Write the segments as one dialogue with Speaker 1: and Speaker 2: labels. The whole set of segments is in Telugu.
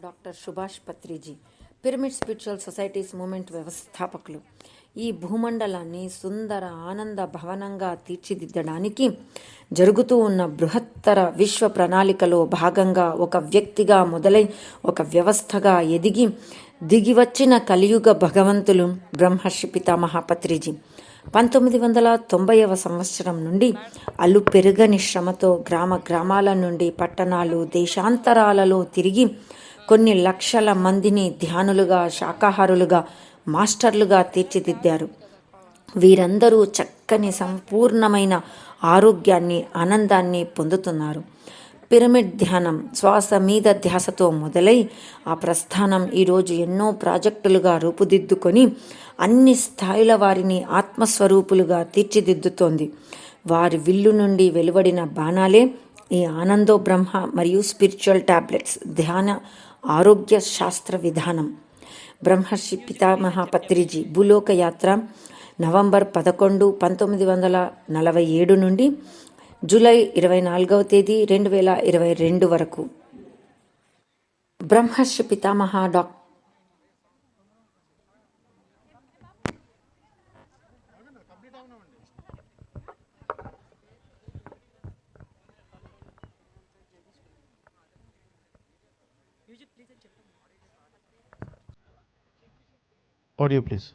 Speaker 1: Doctor Subhash Patriji pyramid spiritual societies moment వ్యవస్థాపకులు. ఈ భూమండలాన్ని సుందర ఆనంద భవనంగా తీర్చిదిద్దడానికి జరుగుతూ ఉన్న బృహత్తర విశ్వ ప్రణాళికలో భాగంగా ఒక వ్యక్తిగా మొదలై ఒక వ్యవస్థగా ఎదిగి దిగివచ్చిన కలియుగ భగవంతులు బ్రహ్మర్షి పితామహ పత్రిజీ 1990వ సంవత్సరం నుండి అల్లు పెరుగని శ్రమతో గ్రామ గ్రామాల నుండి పట్టణాలు దేశాంతరాలలో తిరిగి కొన్ని లక్షల మందిని ధ్యానులుగా శాకాహారులుగా మాస్టర్లుగా తీర్చిదిద్దారు. వీరందరూ చక్కని సంపూర్ణమైన ఆరోగ్యాన్ని ఆనందాన్ని పొందుతున్నారు. పిరమిడ్ ధ్యానం శ్వాస మీద ధ్యాసతో మొదలై ఆ ప్రస్థానం ఈరోజు ఎన్నో ప్రాజెక్టులుగా రూపుదిద్దుకొని అన్ని స్థాయిల వారిని ఆత్మస్వరూపులుగా తీర్చిదిద్దుతోంది. వారి విల్లు నుండి వెలువడిన బాణాలే ఈ ఆనందో బ్రహ్మ మరియు స్పిరిచువల్ టాబ్లెట్స్ ధ్యాన ఆరోగ్య శాస్త్ర విధానం. బ్రహ్మర్షి పితామహ పత్రిజీ భూలోక యాత్ర నవంబర్ 11, 1947 నుండి జూలై 24వ తేదీ 2022 వరకు. బ్రహ్మర్షి పితామహ డాక్టర్
Speaker 2: Audio, please.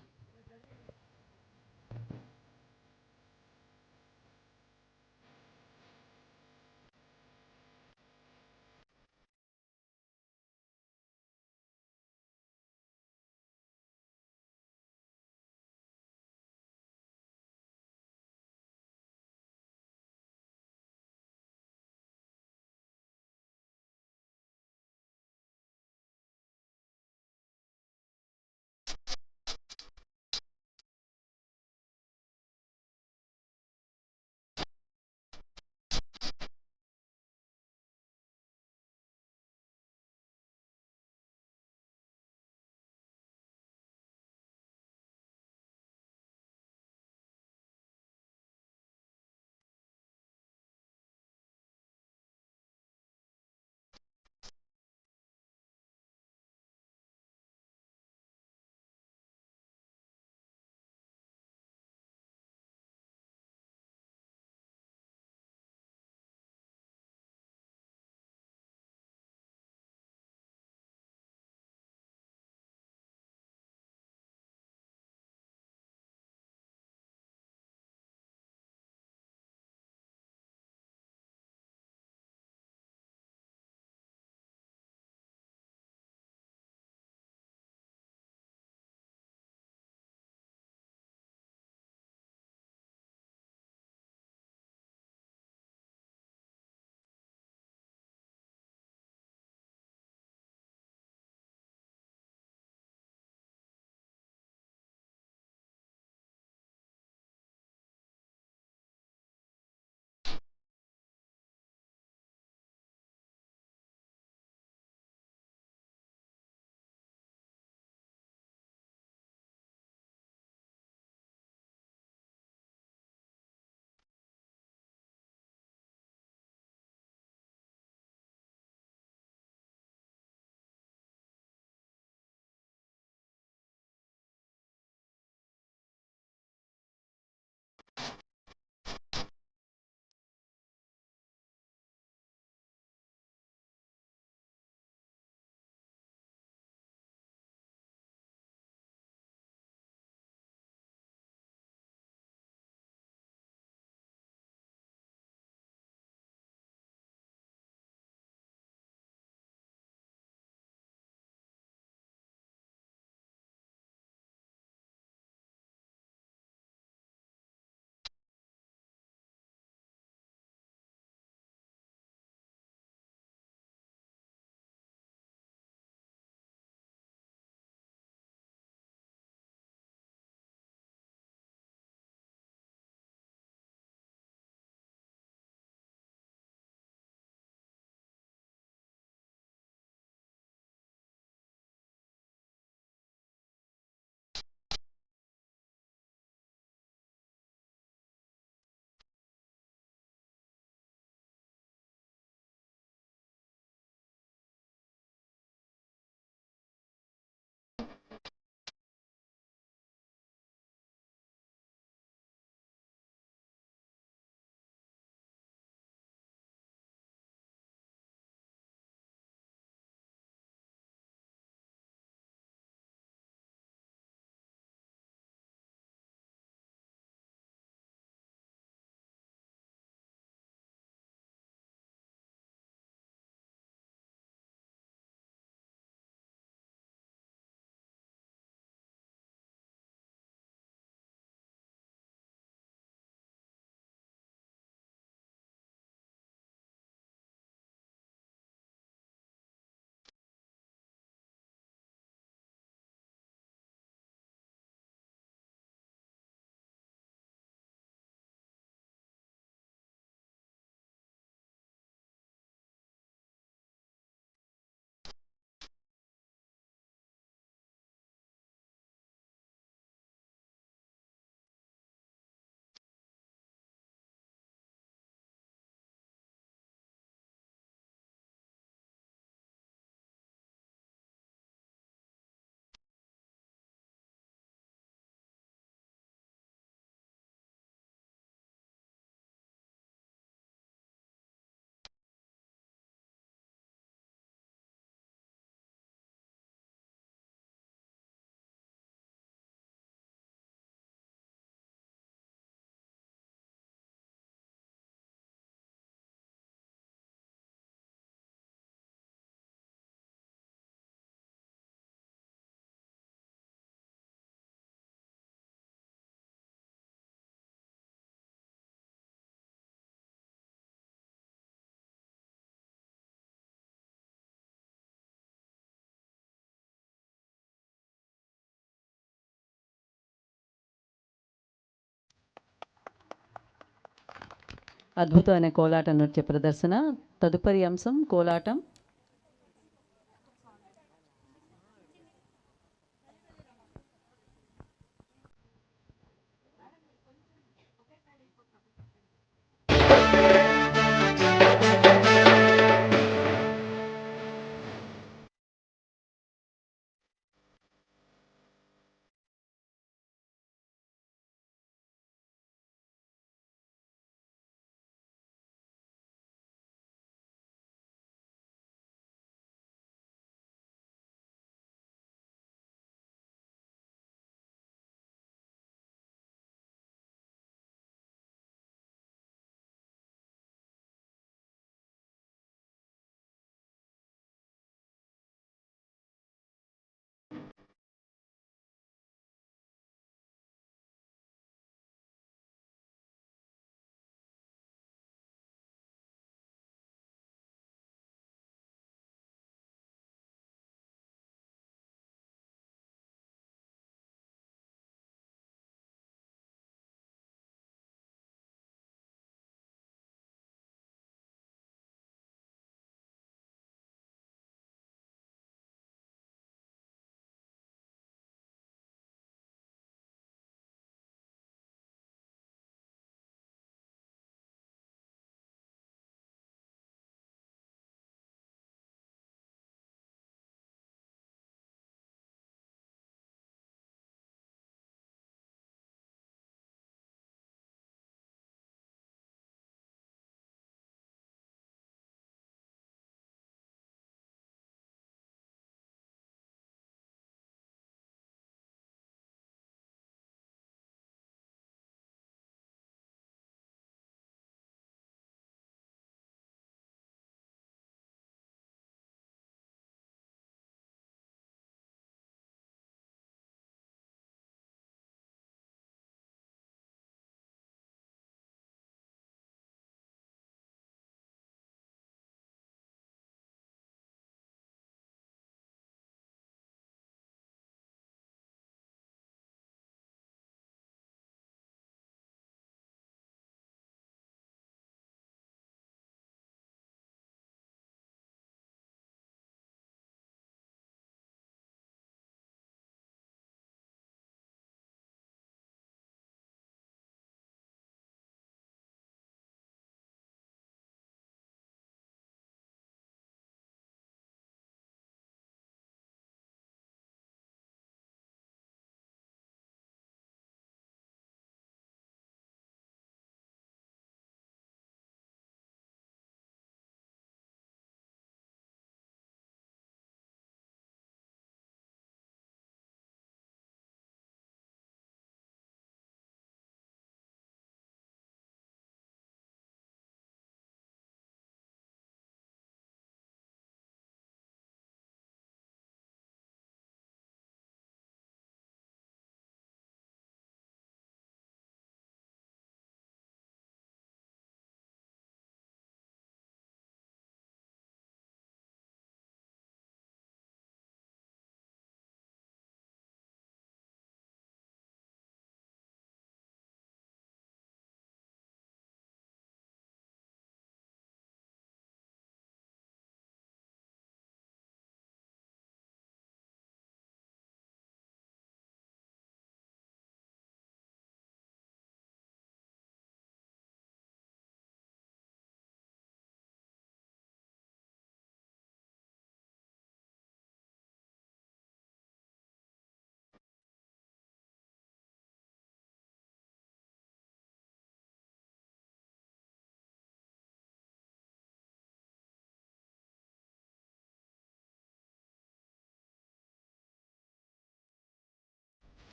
Speaker 3: అద్భుతమైన కోలాట నృత్య ప్రదర్శన. తదుపరి అంశం కోలాటం.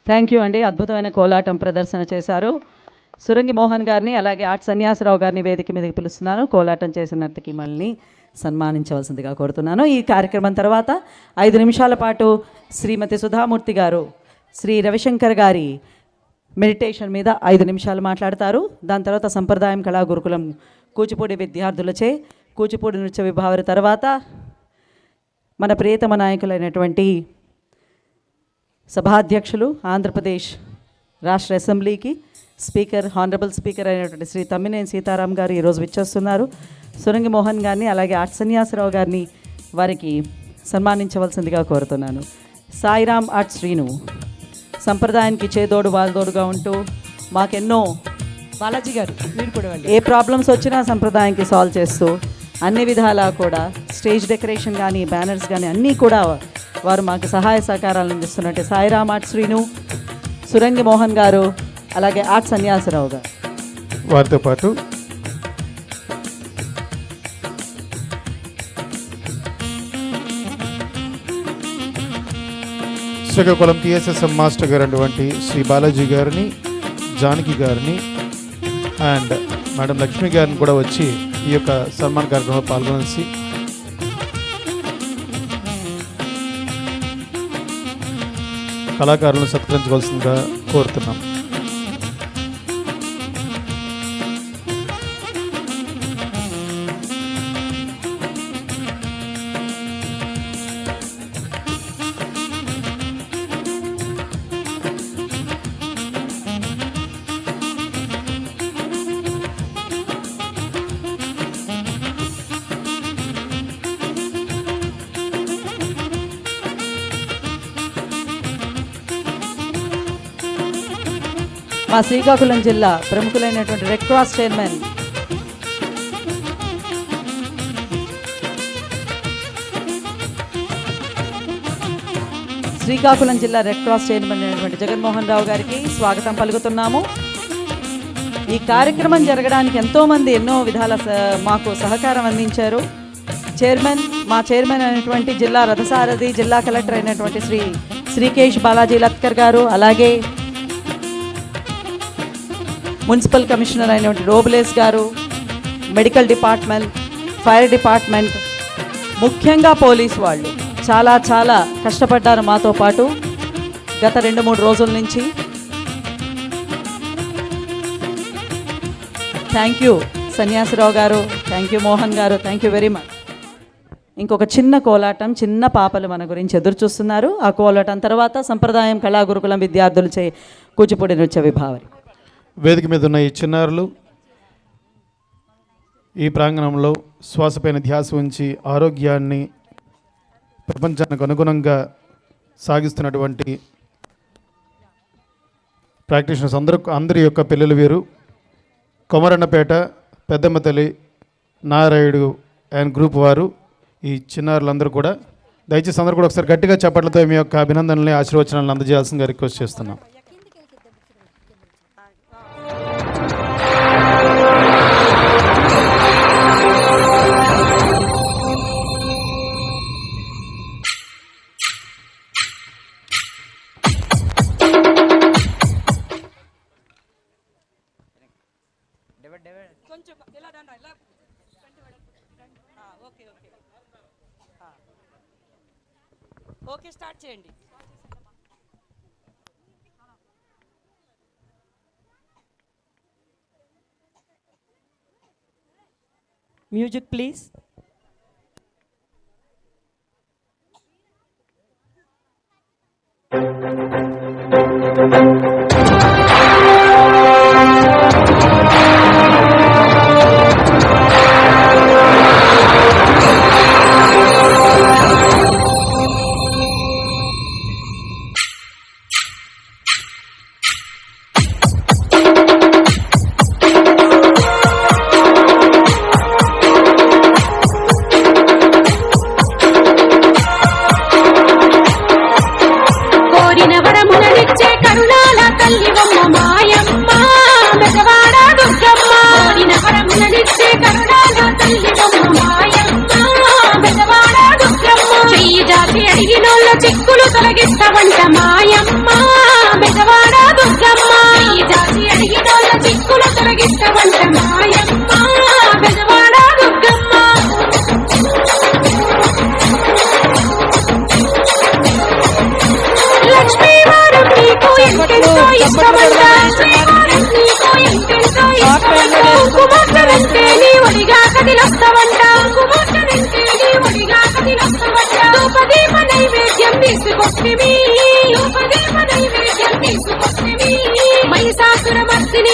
Speaker 3: థ్యాంక్ యూ అండి. అద్భుతమైన కోలాటం ప్రదర్శన చేశారు. సురంగి మోహన్ గారిని అలాగే ఆర్ట్ సన్యాసరావు గారిని వేదిక మీదకి పిలుస్తున్నాను. కోలాటం చేసిన నర్తకిమల్ని సన్మానించవలసిందిగా కోరుతున్నాను. ఈ కార్యక్రమం తర్వాత 5 నిమిషాల పాటు శ్రీమతి సుధామూర్తి గారు శ్రీ రవిశంకర్ గారి మెడిటేషన్ మీద 5 నిమిషాలు మాట్లాడతారు. దాని తర్వాత సంప్రదాయం కళా గురుకులం కూచిపూడి విద్యార్థులచే కూచిపూడి నృత్య విభావరి తర్వాత మన ప్రియతమ నాయకులైనటువంటి సభాధ్యక్షులు ఆంధ్రప్రదేశ్ రాష్ట్ర అసెంబ్లీకి స్పీకర్ హానరబుల్ స్పీకర్ అయినటువంటి శ్రీ తమ్మినేని సీతారాం గారు ఈరోజు విచ్చేస్తున్నారు. సురంగి మోహన్ గారిని అలాగే ఆర్ట్ సన్యాసరావు గారిని వారికి సన్మానించవలసిందిగా కోరుతున్నాను. సాయిరామ్ ఆర్ట్ శ్రీను సంప్రదాయానికి చేదోడు వాల్దోడుగా ఉంటూ మాకెన్నో
Speaker 4: బాలాజీ గారు మీరు కూడా వెళ్ళి
Speaker 3: ఏ ప్రాబ్లమ్స్ వచ్చినా సంప్రదాయానికి సాల్వ్ చేస్తూ అన్ని విధాలా కూడా స్టేజ్ డెకరేషన్ కానీ బ్యానర్స్ కానీ అన్నీ కూడా వారు మాకు సహాయ సహకారాలు అందిస్తున్నట్టు సాయిరామ్ ఆర్ట్ శ్రీను, సురంగి మోహన్ గారు అలాగే ఆర్ట్ సన్యాసరావు గారు
Speaker 2: వారితో పాటు శ్రీకాకుళం టీఎస్ఎస్ఎం మాస్టర్ గారు అటువంటి శ్రీ బాలాజీ గారిని, జానకి గారిని అండ్ మేడం లక్ష్మి గారిని కూడా వచ్చి ఈ యొక్క సన్మాన కార్యక్రమంలో పాల్గొనేసి కళాకారులను సత్కరించవలసిందిగా కోరుతున్నాం.
Speaker 3: మా శ్రీకాకుళం జిల్లా ప్రముఖులైనటువంటి రెడ్ క్రాస్ చైర్మన్ శ్రీకాకుళం జిల్లా రెడ్ క్రాస్ చైర్మన్ అయినటువంటి జగన్మోహన్ రావు గారికి స్వాగతం పలుకుతున్నాము. ఈ కార్యక్రమం జరగడానికి ఎంతోమంది ఎన్నో విధాల మాకు సహకారం అందించారు. మా చైర్మన్ అయినటువంటి జిల్లా రథసారథి, జిల్లా కలెక్టర్ అయినటువంటి శ్రీకేష్ బాలాజీ లత్కర్ గారు, అలాగే మున్సిపల్ కమిషనర్ అయినటువంటి రోబులేస్ గారు, మెడికల్ డిపార్ట్మెంట్, ఫైర్ డిపార్ట్మెంట్, ముఖ్యంగా పోలీస్ వాళ్ళు చాలా చాలా కష్టపడ్డారు మాతో పాటు గత 2-3 రోజుల నుంచి. థ్యాంక్ యూ సన్యాసరావు గారు, థ్యాంక్ యూ మోహన్ గారు, థ్యాంక్ యూ వెరీ మచ్. ఇంకొక చిన్న కోలాటం, చిన్న పాపలు మన గురించి ఎదురు చూస్తున్నారు. ఆ కోలాటం తర్వాత సంప్రదాయం కళాగురుకులం విద్యార్థులు కూచిపూడి నృత్య విభావరి.
Speaker 2: వేదిక మీద ఉన్న ఈ చిన్నారులు ఈ ప్రాంగణంలో శ్వాసపైన ధ్యాస ఉంచి ఆరోగ్యాన్ని ప్రపంచానికి అనుగుణంగా సాగిస్తున్నటువంటి ప్రాక్టీషనర్స్ అందరి యొక్క పిల్లలు వీరు. కొమరన్నపేట పెద్దమ్మ తల్లి నారాయుడు అండ్ గ్రూప్ వారు ఈ చిన్నారులందరూ కూడా. దయచేసి అందరూ కూడా ఒకసారి గట్టిగా చప్పట్లతో మీ యొక్క అభినందనల్ని ఆశీర్వచనాలను అందజేయాల్సిందిగా రిక్వెస్ట్ చేస్తున్నాం.
Speaker 4: కొంచెం ఇలా రండి, ఇలా ఓకే ఓకే ఓకే స్టార్ట్ చేయండి. Music please. చిక్కులు తొలగిస్తావంట మాయమ్మ బెజవాడ దుర్గమ్మ. ఈ జాతి అడిగినోళ్ళ చిక్కులు తొలగిస్తావంట మాయమ్మ బెజవాడ దుర్గమ్మ. లక్ష్మీవారం నీకు ఎంతెంతో ఇష్టమంట, కుమార్తెనంటే నీ ఒడిగా కదిలొస్తావంట, కుమార్తెనంటే నీ ఒడిగా కదిలొస్తావంట. ధూపదీప నైవేద్యం తీసుకొచ్చివి, ధూపదీప నైవేద్యం తీసుకొచ్చివి. మహిషాసుర మర్దిని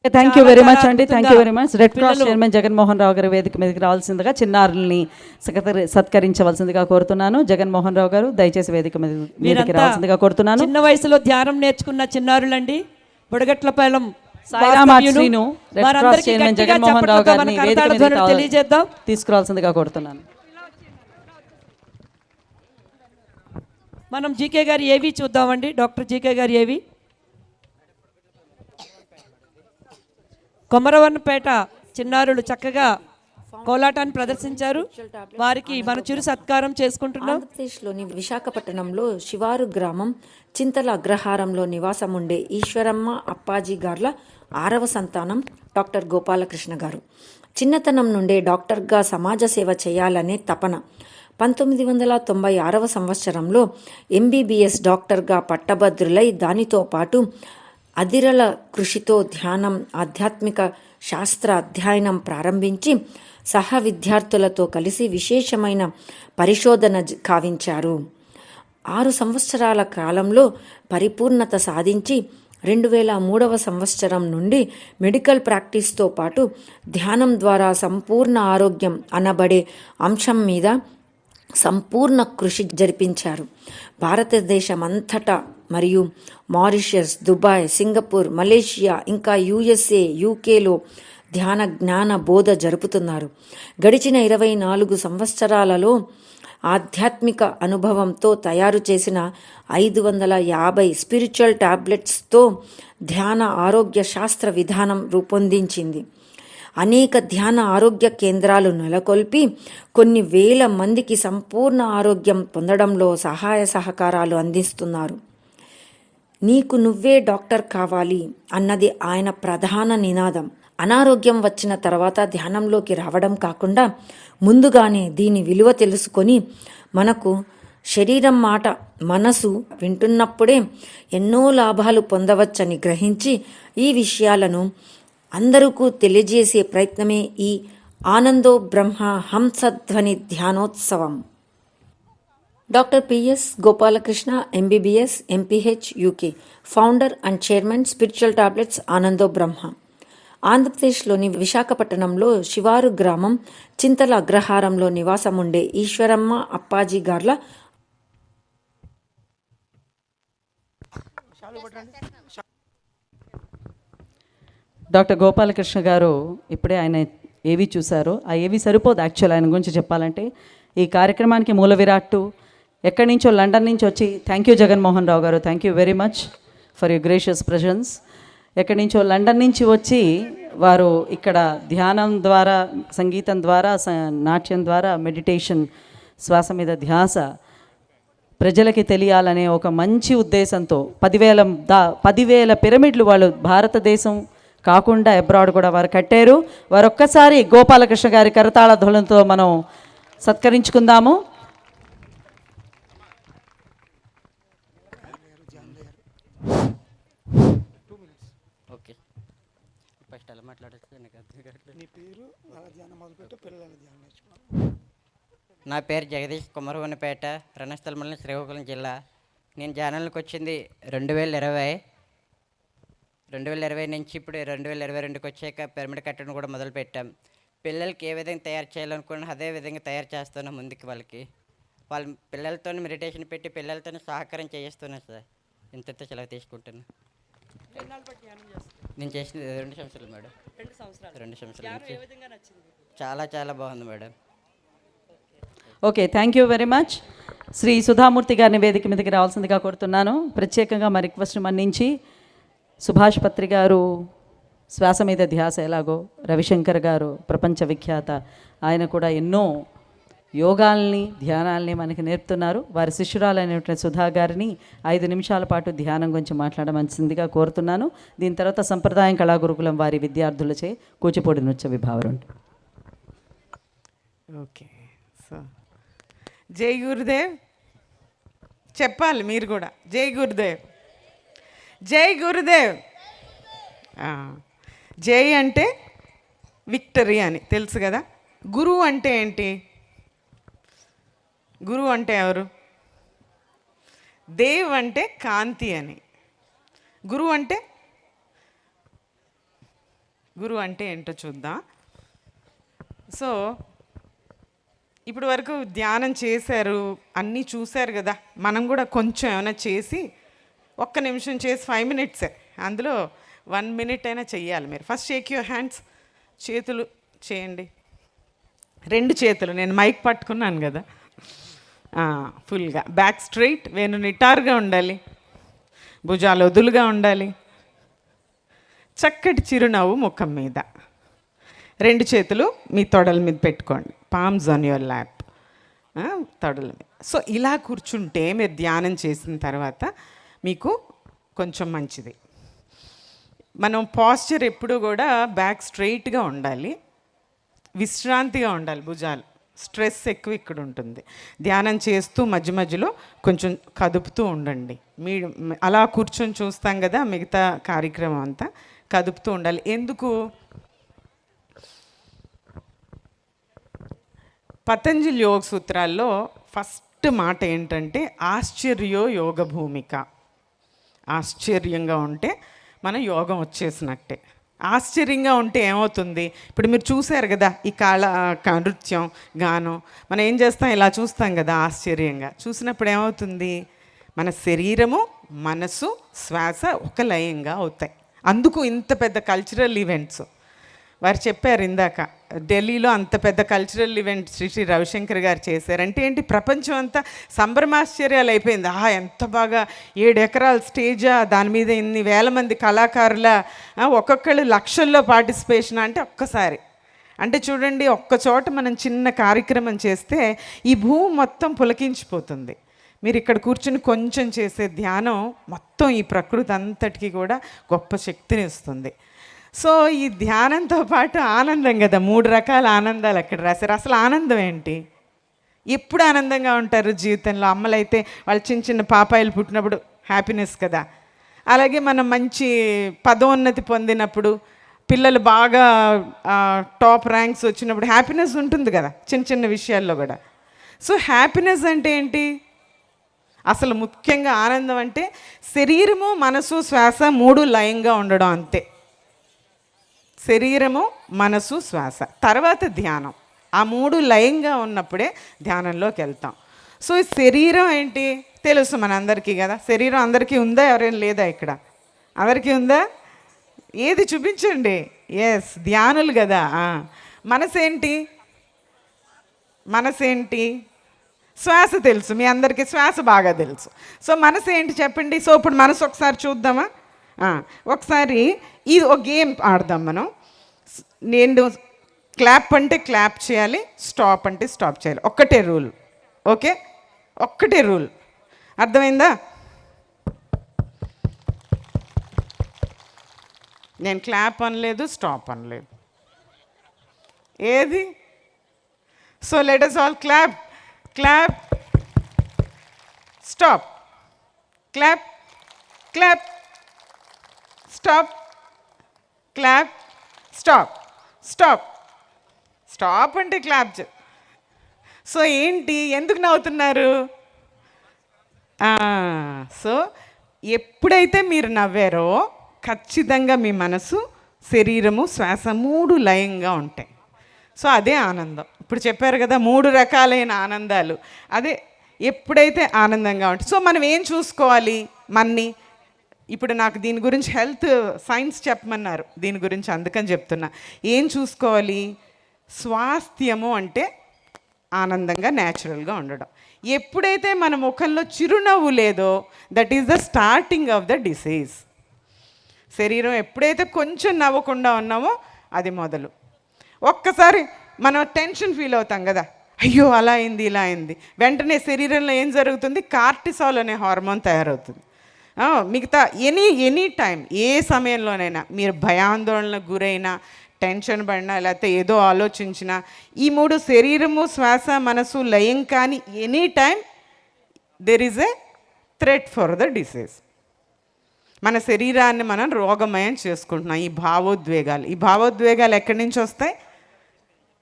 Speaker 3: థ్యాంక్ యూ
Speaker 5: చాలా
Speaker 3: వెరీ
Speaker 5: చాలా
Speaker 3: మచ్ అండి. Thank you very much. Red cross
Speaker 5: పిల్లలు-
Speaker 3: చైర్మన్ జగన్మోహన్ రావు గారి వేదిక మీదకి రావాల్సిందిగా చిన్నారుల్ని సత్కరించవలసిందిగా కోరుతున్నాను. జగన్మోహన్ రావు గారు దయచేసి వేదిక మీదకి
Speaker 5: మీరంతా
Speaker 3: రావాల్సిందిగా కోరుతున్నాను.
Speaker 5: చిన్న వయసులో ధ్యానం నేర్చుకున్న చిన్నారులండి. Budagatlapalem
Speaker 3: Sairam art Srinu red cross
Speaker 5: వారందరికీ
Speaker 3: చైర్మన్
Speaker 5: గట్టిగా
Speaker 3: జగన్మోహన్ రావు
Speaker 5: చప్పట్లతో
Speaker 3: గారిని
Speaker 5: మన
Speaker 3: వేదిక
Speaker 5: కరతాళ
Speaker 3: మీదకి
Speaker 5: ధ్వనులు తెలియజేద్దాం.
Speaker 3: తీసుకురావాల్సిందిగా కోరుతున్నాను.
Speaker 5: మనం జీకే గారి ఏవి చూద్దామండి. డాక్టర్ జీకే గారి ఏవి కొమరవన్నపేట చిన్నారులు చక్కగా కోలాటాన్ని ప్రదర్శించారు. వారికి మన చిరు సత్కారం చేసుకుంటున్నాం.
Speaker 1: ఆంధ్రప్రదేశ్లోని విశాఖపట్నంలో శివారు గ్రామం చింతల అగ్రహారంలో నివాసం ఉండే ఈశ్వరమ్మ అప్పాజీ గార్ల 6వ సంతానం డాక్టర్ గోపాలకృష్ణ గారు. చిన్నతనం నుండే డాక్టర్గా సమాజ సేవ చేయాలనే తపన. 1996వ సంవత్సరంలో ఎంబీబీఎస్ డాక్టర్గా పట్టభద్రులై దానితో పాటు అదిరల కృషితో ధ్యానం, ఆధ్యాత్మిక శాస్త్ర అధ్యయనం ప్రారంభించి సహ విద్యార్థులతో కలిసి విశేషమైన పరిశోధన కావించారు. 6 సంవత్సరాల కాలంలో పరిపూర్ణత సాధించి 2003వ సంవత్సరం నుండి మెడికల్ ప్రాక్టీస్తో పాటు ధ్యానం ద్వారా సంపూర్ణ ఆరోగ్యం అనబడే అంశం మీద సంపూర్ణ కృషి జరిపించారు. భారతదేశం అంతటా మరియు మారిషస్, దుబాయ్, సింగపూర్, మలేషియా, ఇంకా USA, UKలో ధ్యాన జ్ఞాన బోధ జరుపుతున్నారు. గడిచిన 24 సంవత్సరాలలో ఆధ్యాత్మిక అనుభవంతో తయారు చేసిన 550 స్పిరిచువల్ టాబ్లెట్స్తో ధ్యాన ఆరోగ్య శాస్త్ర విధానం రూపొందించింది. అనేక ధ్యాన ఆరోగ్య కేంద్రాలు నెలకొల్పి కొన్ని వేల మందికి సంపూర్ణ ఆరోగ్యం పొందడంలో సహాయ సహకారాలు అందిస్తున్నారు. నీకు నువ్వే డాక్టర్ కావాలి అన్నది ఆయన ప్రధాన నినాదం. అనారోగ్యం వచ్చిన తర్వాత ధ్యానంలోకి రావడం కాకుండా ముందుగానే దీని విలువ తెలుసుకొని మనకు శరీరం మాట మనసు వింటున్నప్పుడే ఎన్నో లాభాలు పొందవచ్చని గ్రహించి ఈ విషయాలను అందరికీ తెలియజేసే ప్రయత్నమే ఈ ఆనందో బ్రహ్మ హంసధ్వని ధ్యానోత్సవం. Doctor PS Gopalakrishna MBBS MPH UK, founder and chairman spiritual tablets Anando Brahma. ఆంధ్రప్రదేశ్లోని విశాఖపట్నంలో శివారు గ్రామం చింతల అగ్రహారంలో నివాసం ఉండే ఈశ్వరమ్మ అప్పాజీ గార్ల
Speaker 3: డాక్టర్ గోపాలకృష్ణ గారు ఇప్పుడే ఆయన ఏవి చూశారో ఆ ఏవి సరిపోదు. యాక్చువల్ ఆయన గురించి చెప్పాలంటే ఈ కార్యక్రమానికి మూల విరాట్టు ఎక్కడి నుంచో లండన్ నుంచి వచ్చి థ్యాంక్ యూ జగన్మోహన్ రావు గారు, thank you very much for your gracious presence. ఎక్కడి నుంచో లండన్ నుంచి వచ్చి వారు ఇక్కడ ధ్యానం ద్వారా, సంగీతం ద్వారా, నాట్యం ద్వారా, మెడిటేషన్, శ్వాస మీద ధ్యాస ప్రజలకి తెలియాలనే ఒక మంచి ఉద్దేశంతో 10,000 పిరమిడ్లు వాళ్ళు భారతదేశం కాకుండా అబ్రాడ్ కూడా వారు కట్టారు. వారొక్కసారి గోపాలకృష్ణ గారి కరతాళ ధ్వనులతో మనం సత్కరించుకుందాము.
Speaker 6: ఓకే, ఫస్ట్ ఎలా మాట్లాడచ్చు? నా పేరు జగదీష్, కుమరవన్నపేట, రణస్థల మండలం, శ్రీకాకుళం జిల్లా. నేను ధ్యానంలోకి వచ్చింది 2020 నుంచి ఇప్పుడు 2022కి వచ్చాక పిరమిడ్ కట్టడం కూడా మొదలుపెట్టాం. పిల్లలకి ఏ విధంగా తయారు చేయాలనుకున్నా అదే విధంగా తయారు చేస్తున్నాం. ముందుకు వాళ్ళ పిల్లలతో మెడిటేషన్ పెట్టి పిల్లలతో సహకారం చేయిస్తున్నాను సార్. ఇంతతో సెలవు తీసుకుంటున్నాను. నేను చేసింది 2 సంవత్సరాలు మేడం. 2 సంవత్సరాల నుంచి చాలా చాలా బాగుంది madam.
Speaker 3: Okay, thank you very much. Shri Sudha Murty గారిని వేదిక మీదకి రావాల్సిందిగా కోరుతున్నాను. ప్రత్యేకంగా మా రిక్వెస్ట్ మన్నించి సుభాష్ పత్రి గారు శ్వాస మీద ధ్యాస ఎలాగో, రవిశంకర్ గారు ప్రపంచ విఖ్యాత, ఆయన కూడా ఎన్నో యోగాల్ని ధ్యానాల్ని మనకి నేర్పుతున్నారు. వారి శిష్యురాలైనటువంటి సుధా గారిని 5 నిమిషాల పాటు ధ్యానం గురించి మాట్లాడవలసిందిగా కోరుతున్నాను. దీని తర్వాత సంప్రదాయం కళాగురుకులం వారి విద్యార్థులచే కూచిపూడి నృత్య విభావరం.
Speaker 7: ఓకే, సో జై గురుదేవ్ చెప్పాలి మీరు కూడా. జై గురుదేవ్, జై గురుదేవ్. జై అంటే విక్టరీ అని తెలుసు కదా. గురువు అంటే ఏంటి? గురువు అంటే ఎవరు? దేవ్ అంటే కాంతి అని. గురువు అంటే గురువు అంటే ఏంటో చూద్దాం. సో ఇప్పుడు వరకు ధ్యానం చేశారు, అన్నీ చూశారు కదా. మనం కూడా కొంచెం ఏమైనా చేసి, ఒక్క నిమిషం చేసి 5 మినిట్సే, అందులో 1 మినిట్ అయినా చెయ్యాలి. మీరు ఫస్ట్ షేక్ యువర్ హ్యాండ్స్. చేతులు చేయండి, 2 చేతులు. నేను మైక్ పట్టుకున్నాను కదా, ఫుల్గా బ్యాక్ స్ట్రైట్, వేణు నిటారుగా ఉండాలి, భుజాలు వదులుగా ఉండాలి, చక్కటి చిరునవ్వు ముఖం మీద. 2 చేతులు మీ తొడల మీద పెట్టుకోండి, పామ్స్ ఆన్ యువర్ ల్యాప్, తొడల మీద. సో ఇలా కూర్చుంటే మీరు ధ్యానం చేసిన తర్వాత మీకు కొంచెం మంచిది. మనం పాస్చర్ ఎప్పుడూ కూడా బ్యాక్ స్ట్రైట్గా ఉండాలి, విశ్రాంతిగా ఉండాలి. భుజాలు స్ట్రెస్ ఎక్కువ ఇక్కడ ఉంటుంది. ధ్యానం చేస్తూ మధ్య మధ్యలో కొంచెం కదుపుతూ ఉండండి. అలా కూర్చొని చూస్తాం కదా, మిగతా కార్యక్రమం అంతా కదుపుతూ ఉండాలి. ఎందుకు? పతంజలి యోగ సూత్రాల్లో ఫస్ట్ మాట ఏంటంటే ఆశ్చర్యో యోగ భూమిక. ఆశ్చర్యంగా ఉంటే మన యోగం వచ్చేసినట్టే. ఆశ్చర్యంగా ఉంటే ఏమవుతుంది? ఇప్పుడు మీరు చూశారు కదా ఈ నృత్యం, గానం, మనం ఏం చేస్తాం, ఇలా చూస్తాం కదా ఆశ్చర్యంగా. చూసినప్పుడు ఏమవుతుంది? మన శరీరము, మనసు, శ్వాస ఒక లయంగా అవుతాయి. అందుకు ఇంత పెద్ద కల్చరల్ ఈవెంట్స్ వారు చెప్పారు ఇందాక. ఢిల్లీలో అంత పెద్ద కల్చరల్ ఈవెంట్ శ్రీ రవిశంకర్ గారు చేశారంటే ఏంటి, ప్రపంచం అంతా సంభ్రమాశ్చర్యాలు అయిపోయింది. ఎంత బాగా 7 ఎకరాల స్టేజా, దాని మీద ఇన్ని వేల మంది కళాకారుల, ఒక్కొక్కళ్ళు లక్షల్లో పార్టిసిపేషన్. అంటే ఒక్కసారి అంటే చూడండి, ఒక్క చోట మనం చిన్న కార్యక్రమం చేస్తే ఈ భూమి మొత్తం పులకించిపోతుంది. మీరు ఇక్కడ కూర్చుని కొంచెం చేసే ధ్యానం మొత్తం ఈ ప్రకృతి అంతటికీ కూడా గొప్ప శక్తిని ఇస్తుంది. సో ఈ ధ్యానంతో పాటు ఆనందం కదా, 3 రకాల ఆనందాలు అక్కడ రాశారు. అసలు ఆనందం ఏంటి? ఎప్పుడు ఆనందంగా ఉంటారు జీవితంలో? అమ్మలైతే వాళ్ళు చిన్న చిన్న పాపాయిలు పుట్టినప్పుడు హ్యాపీనెస్ కదా. అలాగే మనం మంచి పదోన్నతి పొందినప్పుడు, పిల్లలు బాగా టాప్ ర్యాంక్స్ వచ్చినప్పుడు హ్యాపీనెస్ ఉంటుంది కదా, చిన్న చిన్న విషయాల్లో కూడా. సో హ్యాపీనెస్ అంటే ఏంటి? అసలు ముఖ్యంగా ఆనందం అంటే శరీరము, మనసు, శ్వాస 3 లయంగా ఉండడం, అంతే. శరీరము, మనసు, శ్వాస, తర్వాత ధ్యానం. ఆ 3 లయంగా ఉన్నప్పుడే ధ్యానంలోకి వెళ్తాం. సో ఈ శరీరం ఏంటి తెలుసు మనందరికీ కదా. శరీరం అందరికీ ఉందా? ఎవరైనా లేదా ఇక్కడ? అందరికీ ఉందా? ఏది చూపించండి. ఎస్, ధ్యానులు కదా. మనసు ఏంటి? మనసు ఏంటి? శ్వాస తెలుసు మీ అందరికీ, శ్వాస బాగా తెలుసు. సో మనసు ఏంటి చెప్పండి. సో ఇప్పుడు మనసు ఒకసారి చూద్దామా? ఒకసారి ఇది ఒక గేమ్ ఆడదాం మనం. నేను క్లాప్ అంటే క్లాప్ చేయాలి, స్టాప్ అంటే స్టాప్ చేయాలి. ఒక్కటే రూల్, ఓకే? ఒక్కటే రూల్, అర్థమైందా? నేను క్లాప్ అనలేదు, స్టాప్ అనలేదు. ఏది? So let us all clap. Clap, stop, clap, clap, stop, clap, stop, stop, stop అంటే క్లాప్. సో ఏంటి, ఎందుకు నవ్వుతున్నారు? సో ఎప్పుడైతే మీరు నవ్వారో ఖచ్చితంగా మీ మనసు, శరీరము, శ్వాస 3 లయంగా ఉంటాయి. సో అదే ఆనందం. ఇప్పుడు చెప్పారు కదా 3 రకాలైన ఆనందాలు, అదే ఎప్పుడైతే ఆనందంగా ఉంటుంది. సో మనం ఏం చూసుకోవాలి మన్ని? ఇప్పుడు నాకు దీని గురించి హెల్త్ సైన్స్ చెప్పమన్నారు, దీని గురించి అందుకని చెప్తున్నా. ఏం చూసుకోవాలి? స్వాస్థ్యము అంటే ఆనందంగా, న్యాచురల్గా ఉండడం. ఎప్పుడైతే మన ముఖంలో చిరునవ్వు లేదో that is the starting of the disease. శరీరం ఎప్పుడైతే కొంచెం నవ్వకుండా ఉన్నామో అది మొదలు. ఒక్కసారి మనం టెన్షన్ ఫీల్ అవుతాం కదా, అయ్యో అలా అయింది ఇలా అయింది, వెంటనే శరీరంలో ఏం జరుగుతుంది? కార్టిసాల్ అనే హార్మోన్ తయారవుతుంది. మిగతా ఎనీ టైం, ఏ సమయంలోనైనా మీరు భయాందోళనకు గురైనా, టెన్షన్ పడినా, లేకపోతే ఏదో ఆలోచించినా, ఈ 3 శరీరము, శ్వాస, మనసు లయం కానీ any time there is a threat for the disease. మన శరీరాన్ని మనం రోగమయం చేసుకుంటున్నాం. ఈ భావోద్వేగాలు ఎక్కడి నుంచి వస్తాయి?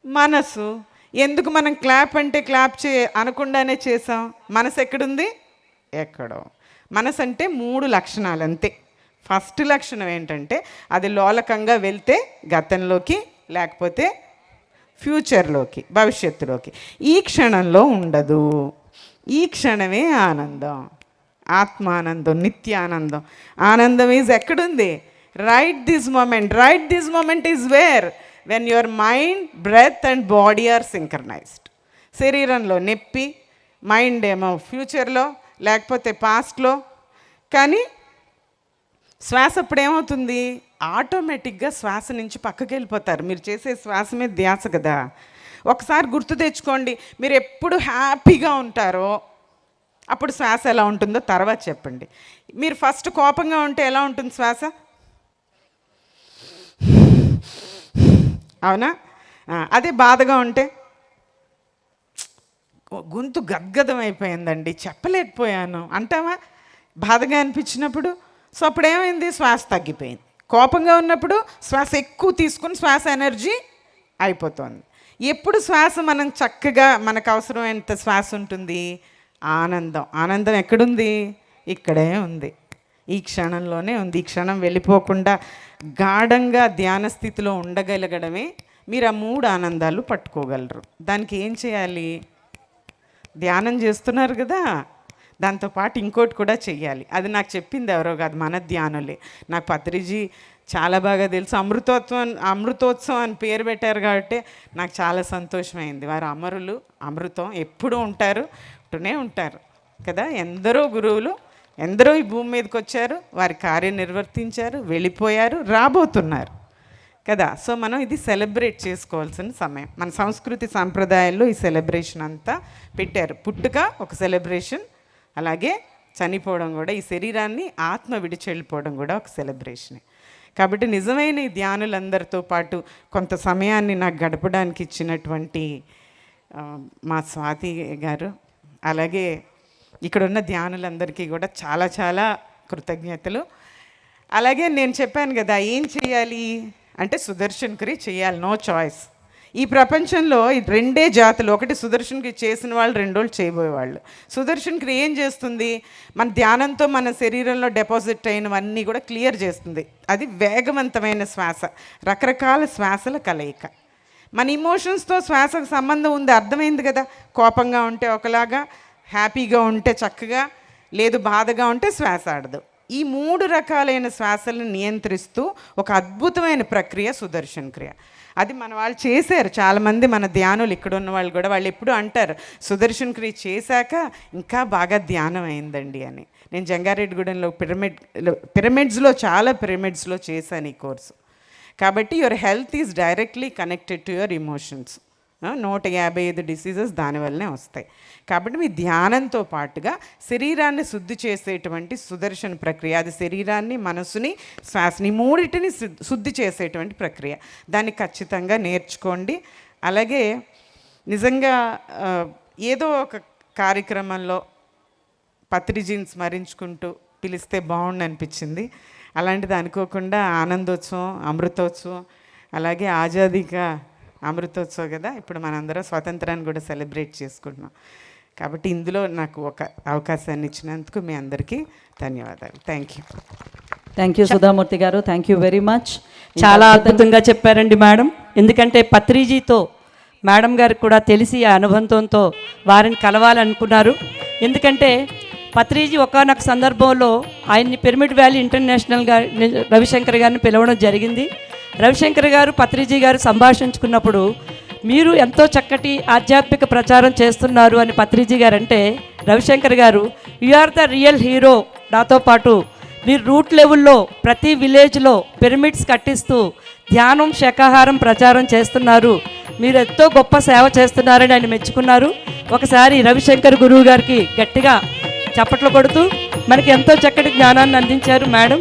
Speaker 7: మనసు. ఎందుకు మనం క్లాప్ అంటే క్లాప్ అనకుండానే చేసాం? మనసు ఎక్కడుంది? ఎక్కడో. మనసు అంటే 3 లక్షణాలు అంతే. ఫస్ట్ లక్షణం ఏంటంటే అది లోలకంగా వెళ్తే గతంలోకి, లేకపోతే ఫ్యూచర్లోకి, భవిష్యత్తులోకి. ఈ క్షణంలో ఉండదు. ఈ క్షణమే ఆనందం, ఆత్మానందం, నిత్యానందం. ఆనందం ఈజ్ ఎక్కడుంది? Right this moment. Right this moment is where when your mind, breath and body are synchronized. శరీరంలో నొప్పి, మైండ్ ఏమో ఫ్యూచర్లో లేకపోతే పాస్ట్లో. కానీ శ్వాస అప్పుడు ఏమవుతుంది? ఆటోమేటిక్గా శ్వాస నుంచి పక్కకి వెళ్ళిపోతారు. మీరు చేసే శ్వాస మీద ధ్యాస కదా. ఒకసారి గుర్తు తెచ్చుకోండి, మీరు ఎప్పుడు హ్యాపీగా ఉంటారో అప్పుడు శ్వాస ఎలా ఉంటుందో తర్వాత చెప్పండి. మీరు ఫస్ట్ కోపంగా ఉంటే ఎలా ఉంటుంది శ్వాస? అవునా? అదే బాధగా ఉంటే గొంతు గద్గదం అయిపోయిందండి, చెప్పలేకపోయాను అంటావా? బాధగా అనిపించినప్పుడు. సో అప్పుడు ఏమైంది? శ్వాస తగ్గిపోయింది. కోపంగా ఉన్నప్పుడు శ్వాస ఎక్కువ తీసుకుని శ్వాస ఎనర్జీ అయిపోతుంది. ఎప్పుడు శ్వాస మనం చక్కగా మనకు అవసరమైనంత శ్వాస ఉంటుంది? ఆనందం. ఆనందం ఎక్కడుంది? ఇక్కడే ఉంది, ఈ క్షణంలోనే ఉంది. ఈ క్షణం వెళ్ళిపోకుండా గాఢంగా ధ్యాన స్థితిలో ఉండగలగడమే మీరు ఆ 3 ఆనందాలు పట్టుకోగలరు. దానికి ఏం చేయాలి? ధ్యానం చేస్తున్నారు కదా, దాంతోపాటు ఇంకోటి కూడా చెయ్యాలి. అది నాకు చెప్పింది ఎవరో కాదు, మన ధ్యానులే. నాకు పత్రిజీ చాలా బాగా తెలుసు. అమృతోత్సవం అని పేరు పెట్టారు కాబట్టి నాకు చాలా సంతోషమైంది. వారు అమరులు, అమృతం ఎప్పుడూ ఉంటారు, ఉంటూనే ఉంటారు కదా. ఎందరో గురువులు, ఎందరో ఈ భూమి మీదకి వచ్చారు, వారి కార్యం నిర్వర్తించారు, వెళ్ళిపోయారు, రాబోతున్నారు కదా. సో మనం ఇది సెలబ్రేట్ చేసుకోవాల్సిన సమయం. మన సంస్కృతి సాంప్రదాయాల్లో ఈ సెలబ్రేషన్ అంతా పెట్టారు. పుట్టుక ఒక సెలబ్రేషన్, అలాగే చనిపోవడం కూడా, ఈ శరీరాన్ని ఆత్మ విడిచి వెళ్ళిపోవడం కూడా ఒక సెలబ్రేషనే. కాబట్టి నిజమైన ఈ ధ్యానులందరితో పాటు కొంత సమయాన్ని నాకు గడపడానికి ఇచ్చినటువంటి మా స్వాతి గారు, అలాగే ఇక్కడున్న ధ్యానులందరికీ కూడా చాలా చాలా కృతజ్ఞతలు. అలాగే నేను చెప్పాను కదా, ఏం చేయాలి అంటే సుదర్శన్ క్రియ చేయాలి, నో చాయిస్. ఈ ప్రపంచంలో 2 జాతులు, ఒకటి సుదర్శన్ క్రియ చేసిన వాళ్ళు, 2 చేయబోయేవాళ్ళు. సుదర్శన్ క్రియ ఏం చేస్తుంది? మన ధ్యానంతో మన శరీరంలో డిపాజిట్ అయినవన్నీ కూడా క్లియర్ చేస్తుంది. అది వేగవంతమైన శ్వాస, రకరకాల శ్వాసల కలయిక. మన ఇమోషన్స్తో శ్వాసకు సంబంధం ఉంది, అర్థమైంది కదా. కోపంగా ఉంటే ఒకలాగా, హ్యాపీగా ఉంటే చక్కగా, లేదు బాధగా ఉంటే శ్వాస ఆడదు. ఈ 3 రకాలైన శ్వాసలను నియంత్రిస్తూ ఒక అద్భుతమైన ప్రక్రియ సుదర్శన్ క్రియ. అది మన వాళ్ళు చేశారు చాలామంది, మన ధ్యానులు ఇక్కడ ఉన్న వాళ్ళు కూడా. వాళ్ళు ఎప్పుడు అంటారు, సుదర్శన్ క్రియ చేశాక ఇంకా బాగా ధ్యానం అయిందండి అని. నేను జంగారెడ్డిగూడెంలో పిరమిడ్స్లో చాలా పిరమిడ్స్లో చేశాను ఈ కోర్సు. కాబట్టి your health is directly connected to your emotions. 155 diseases దానివల్లనే వస్తాయి. కాబట్టి మీ ధ్యానంతో పాటుగా శరీరాన్ని శుద్ధి చేసేటువంటి సుదర్శన ప్రక్రియ, అది శరీరాన్ని, మనసుని, శ్వాసని 3టిని శుద్ధి చేసేటువంటి ప్రక్రియ. దాన్ని ఖచ్చితంగా నేర్చుకోండి. అలాగే నిజంగా ఏదో ఒక కార్యక్రమంలో పత్రిజీని స్మరించుకుంటూ పిలిస్తే బాగుండు అనిపించింది. అలాంటిది అనుకోకుండా ఆనందోత్సవం, అమృతోత్సవం, అలాగే ఆజాదీగా అమృతోత్సవం కదా, ఇప్పుడు మనందరం స్వాతంత్రాన్ని కూడా సెలబ్రేట్ చేసుకుంటున్నాం. కాబట్టి ఇందులో నాకు ఒక అవకాశాన్ని ఇచ్చినందుకు మీ అందరికీ ధన్యవాదాలు.
Speaker 3: థ్యాంక్ యూ సుధామూర్తి గారు, థ్యాంక్ యూ వెరీ మచ్.
Speaker 5: చాలా అద్భుతంగా చెప్పారండి మేడం. ఎందుకంటే పత్రిజీతో మేడం గారికి కూడా తెలిసి ఆ అనుబంధంతో వారిని కలవాలనుకున్నారు. ఎందుకంటే పత్రిజీ ఒకానొక సందర్భంలో ఆయన్ని పిరమిడ్ వ్యాలీ ఇంటర్నేషనల్ రవిశంకర్ గారిని పిలవడం జరిగింది. రవిశంకర్ గారు, పత్రిజీ గారు సంభాషించుకున్నప్పుడు, మీరు ఎంతో చక్కటి ఆధ్యాత్మిక ప్రచారం చేస్తున్నారు అని పత్రిజీ గారు అంటే, రవిశంకర్ గారు, you are the real hero. నాతో పాటు మీరు రూట్ లెవెల్లో ప్రతి విలేజ్లో పిరమిడ్స్ కట్టిస్తూ ధ్యానం, శాకాహారం ప్రచారం చేస్తున్నారు, మీరు ఎంతో గొప్ప సేవ చేస్తున్నారని ఆయన మెచ్చుకున్నారు. ఒకసారి రవిశంకర్ గురువు గారికి గట్టిగా చప్పట్లు కొడుతూ మనకి ఎంతో చక్కటి జ్ఞానాన్ని అందించారు మేడం.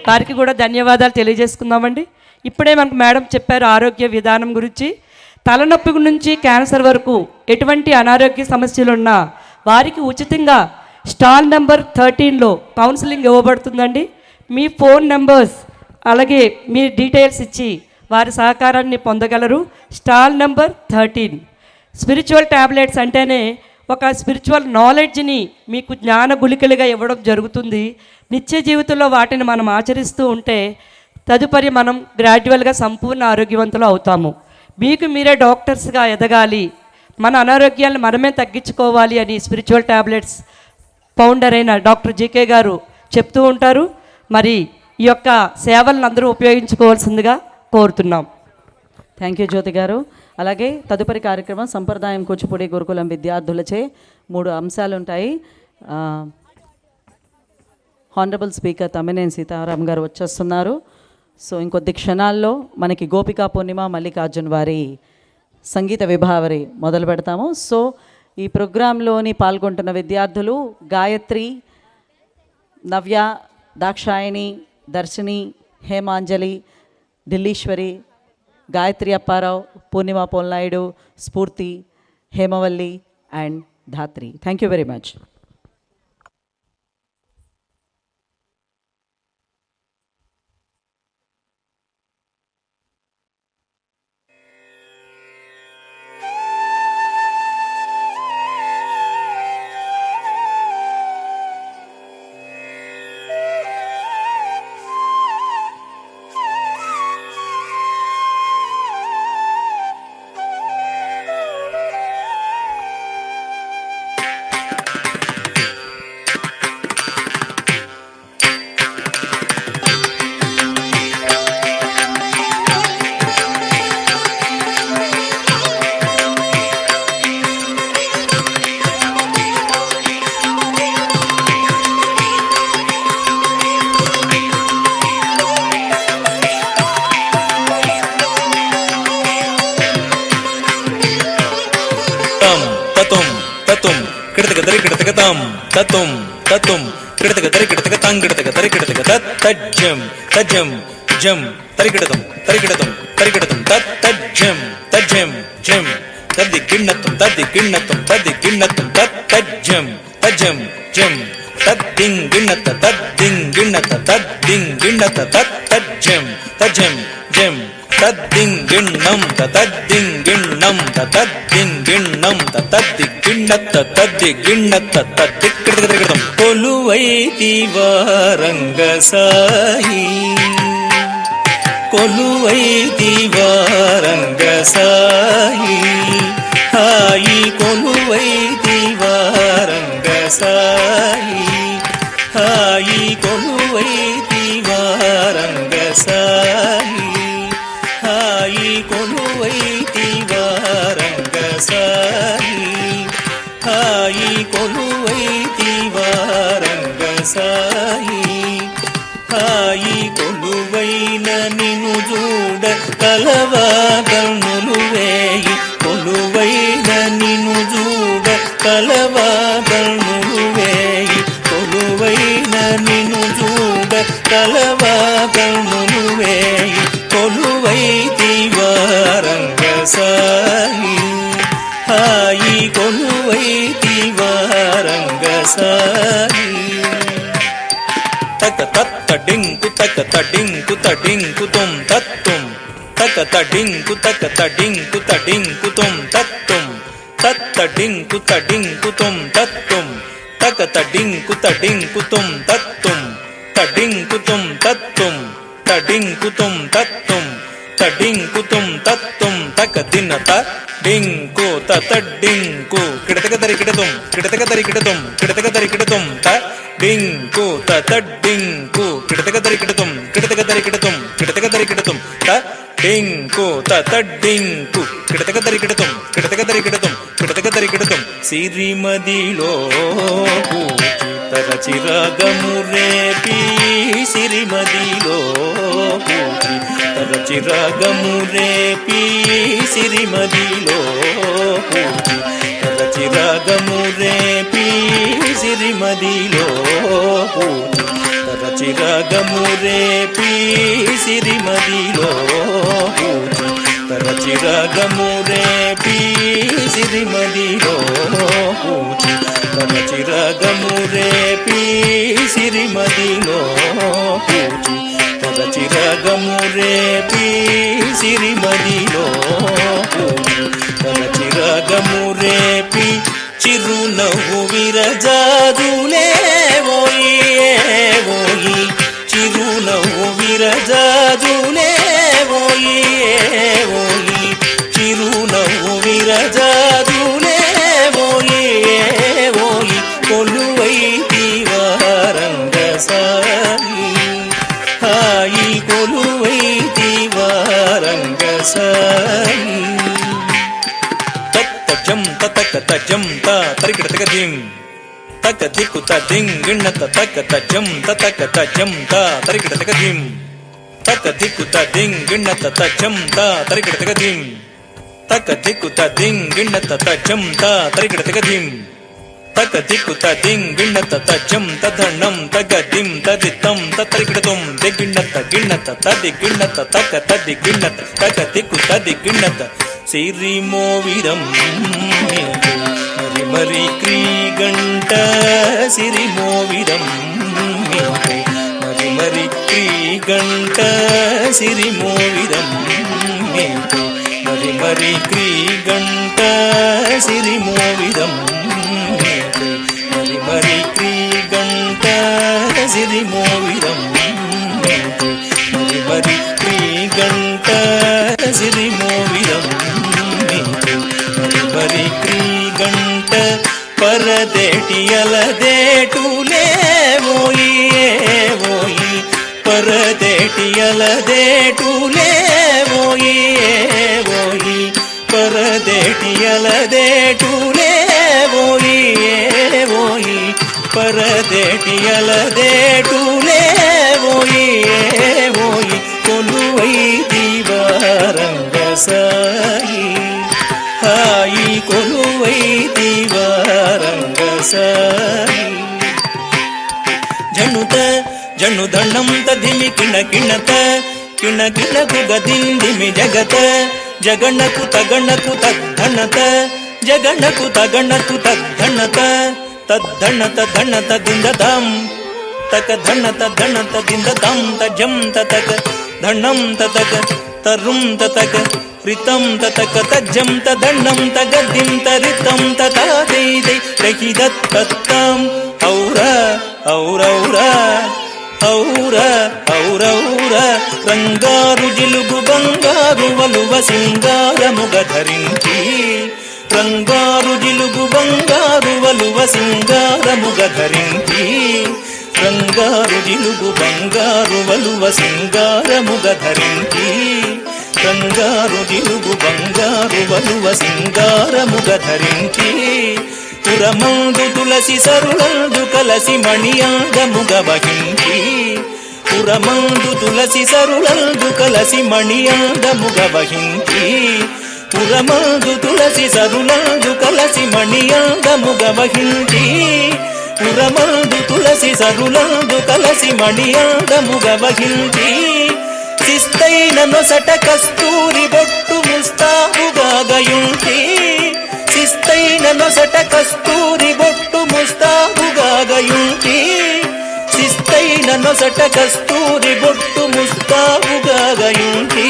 Speaker 5: వారికి కూడా ధన్యవాదాలు తెలియజేసుకుందామండి. ఇప్పుడే మనకు మేడం చెప్పారు ఆరోగ్య విధానం గురించి. తలనొప్పి నుంచి క్యాన్సర్ వరకు ఎటువంటి అనారోగ్య సమస్యలు ఉన్నా వారికి ఉచితంగా స్టాల్ నెంబర్ 13లో కౌన్సిలింగ్ ఇవ్వబడుతుందండి. మీ ఫోన్ నెంబర్స్ అలాగే మీ డీటెయిల్స్ ఇచ్చి వారి సహకారాన్ని పొందగలరు. Stall number 13. స్పిరిచువల్ ట్యాబ్లెట్స్ అంటేనే ఒక స్పిరిచువల్ నాలెడ్జ్ని మీకు జ్ఞాన గుళికలుగా ఇవ్వడం జరుగుతుంది. నిత్య జీవితంలో వాటిని మనం ఆచరిస్తూ ఉంటే తదుపరి మనం గ్రాడ్యువల్గా సంపూర్ణ ఆరోగ్యవంతులు అవుతాము. మీకు మీరే డాక్టర్స్గా ఎదగాలి, మన అనారోగ్యాలను మనమే తగ్గించుకోవాలి అని స్పిరిచువల్ ట్యాబ్లెట్స్ ఫౌండర్ అయిన డాక్టర్ జీకే గారు చెప్తూ ఉంటారు. మరి ఈ యొక్క సేవలను అందరూ ఉపయోగించుకోవాల్సిందిగా కోరుతున్నాం.
Speaker 3: థ్యాంక్ యూ జ్యోతి గారు. అలాగే తదుపరి కార్యక్రమం సంప్రదాయం కూచిపూడి గురుకులం విద్యార్థులచే 3 అంశాలు ఉంటాయి. హానరబుల్ స్పీకర్ తమ్మినేని సీతారాం గారు వచ్చేస్తున్నారు. సో ఇంకొద్ది క్షణాల్లో మనకి గోపికా పూర్ణిమ మల్లికార్జున్ వారి సంగీత విభావరి మొదలు పెడతాము. సో ఈ ప్రోగ్రాంలోని పాల్గొంటున్న విద్యార్థులు గాయత్రి, నవ్య, దాక్షాయణి, దర్శిని, Hemanjali, Dilleswari, Gayatri Apparao, Purnima Polnaidu, Spoorthi, Hemavalli and Dhatri. Thank you very much.
Speaker 8: తత్వం తత్వం కిడతగదరి కిడతగతాం కిడతగదరి కిడతగ తజ్జం తజ్జం జం తరికిడతం తరికిడతం తరికిడతం తజ్జం తజ్జం జం తద్ది గిన్నత్వం తద్ది గిన్నత్వం తద్ది గిన్నత్వం తజ్జం తజ్జం జం తద్దిం గిన్నత తద్దిం గిన్నత తద్దిం గిన్నత తజ్జం తజ్జం జం తద్దిం గిన్నం తద్దిం గిన్నం తద్దిం గిన్నం తద్ది గిన్నత తద్ది గిన్నత తద్దిక్కిడతం కొలువైతివా రంగ సాయి కొలువైతివా రంగ సాయి హాయి కొలువైతివా రంగ సాయి హాయి కొలువైతివా రంగ సాయి హాయి కొలువైతివా రంగ సాయి హాయి కొలువైతివా రంగ సాయి హాయి కొలువైన నిన్ను చూడ కలవా కన్నులు వేయి కొలువైన నిన్ను చూడ కలవా కన్నులు వేయి కొలువైన నిన్ను చూడ కలవా కన్నులు వేయి కొలువైతివా రంగ సాయి హాయి కొలువైతివా రంగ సాయి తక తడింకు తక తడింకు తడింకు తుం తత్తుం తక తడింకు తుం తత్తుం తడింకు తుం తత్తుం తక తడింకు తుం తత్తుం తడింకు తుం తత్తుం తడింకు తుం తత్తుం తడింకు తుం తత్తుం తక దినత డింకు తడింకు కిడతక తరికిడతుం కిడతక తరికిడతుం కిడతక తరికిడతుం డింకు తడింకు కిడతక తరికిడతుం కిడతక తరికిడతుం కిడతక తరికిడతుం డింకు తడింకు కిడతక తరికిడతుం కిడతక తరికిడతుం కిడతక తరికిడతుం సిరిమదిలో తరచి రాగము రేపి సిరిమదిలో తరచి రాగము రేపి సిరిమదిలో తరచి రాగము రేపి సిరిమదిలో తరచి రాగము రేపి సిరిమదిలో తరచి రాగము రేపి సిరిమదిలో తరచి రాగము రేపి సిరిమదిలో తరచి రాగము రేపి సిరిమదిలో తరచి రాగము రేపి చిరునవ్వు విరజాదులే ఓయి ఓయి చిరునవ్వు విరజాదులే ఓయి ఓయి చిరునవ్వు విరజాదులే ఓయి ఓయి కొలువై దీవారంగ సాయి హాయి కొలువై దీవారంగ సాయి తత్తం తతక తజం త తరికిట తగదిం తక దిక్కు తదిం గిన్నత తక తజం తతక తజం త తరికిట తగదిం తక దిక్కు తదిం గిన్నత తజం త తరికిట తగదిం తక దిక్కు తదిం గిన్నత తజం త తరికిట తగదిం తక దిక్కు తదిం గిన్నత తజం తధణం తగదిం తదిత్తం తరికిటతం దిగిన్నత గిన్నత తది గిన్నత తక తది గిన్నత తక దిక్కు తది గిన్నత సిరిమోవిరం మరి మరి క్రీగంట సిరిమోవిరం మరి మరి క్రీగంట సిరిమోవిరం మరి మరి క్రీగంట సిరిమోవిరం మరి మరి క్రీగంట సిరిమోవిరం మరి మరి క్రీగంట సిరిమోవిరం మరి క్రీగంట పరదేటియలదేటులే ఓయి ఓయి పరదేటియలదేటులే ఓయి ఓయి పరదేటియలదేటులే ఓయి ఓయి పరదేటియలదేటులే ఓయి ఓయి కొలువై దీవారంగ సాయి హాయి కొలువై దీవారంగ సాయి జనుత జనుదండం తదిమి కిణ కిణత కిణ కిణకు గదిందిమి జగత జగణకు తగణకు తద్ధణత జగణకు తగణకు తద్ధణత తద్ధణత ధణత దిందతాం తక ధణత ధణత దిందతాం తజం తతక ధణం తతక తరుం తతక రితం తతక తజ్జం తదణం తగదిం తరితం తతాదై రహిదత్తత్తం ఔర ఔరౌర ఔర ఔరౌర రంగారు జిలుగు బంగారు వలువ సింగారముగ ధరించి రంగారు జిలుగు బంగారు వలువ సింగారముగ ధరించి రంగారు జిలుగు బంగారు వలువ సింగారముగ ధరించి రంగారు జిలుగు బంగారు వలువ సింగారముగ ధరించి పురమందు తులసి సరులందు కలసి మణియాంగముగ వహించి పురమందు తులసి సరులందు కలసి మణియాంగముగ వహించి పురమందు తులసి సరులందు కలసి మణియాంగముగ వహించి పురమందు తులసి సరులందు కలసి మణియాంగముగ వహించి శిస్తైన నొసట కస్తూరి బొట్టు ముస్తాబుగా గయుంచి శిస్తైన నొసట కస్తూరి బొట్టు ముస్తాబుగా గయుంచి శిస్తైన నొసట కస్తూరి బొట్టు ముస్తాబుగా గయుంచి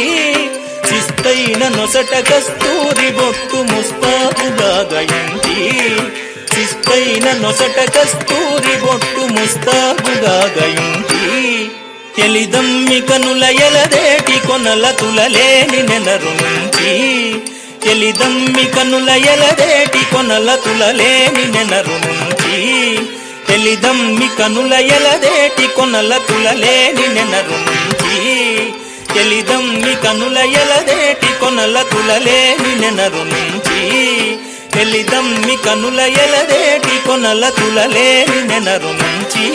Speaker 8: శిస్తైన నొసట కస్తూరి బొట్టు ముస్తాబుగా గయుంచి శిస్తైన నొసట కస్తూరి బొట్టు ముస్తాబుగా గయుంచి ఎలిదమ్మి కనుల ఎలదేటి కొనల తులలేని నెనరు నుంచి ఎలిదమ్మి కనుల ఎలదేటి కొనల తులలేని నెనరు నుంచి ఎలిదమ్మి కనుల ఎలదేటి కొనల తులలేని నెనరు నుంచి ఎలిదమ్మి కనుల ఎలదేటి కొనల తులలేని నెనరు నుంచి ఎలిదమ్మి కనుల ఎలదేటి కొనల తులలేని నెనరు నుంచి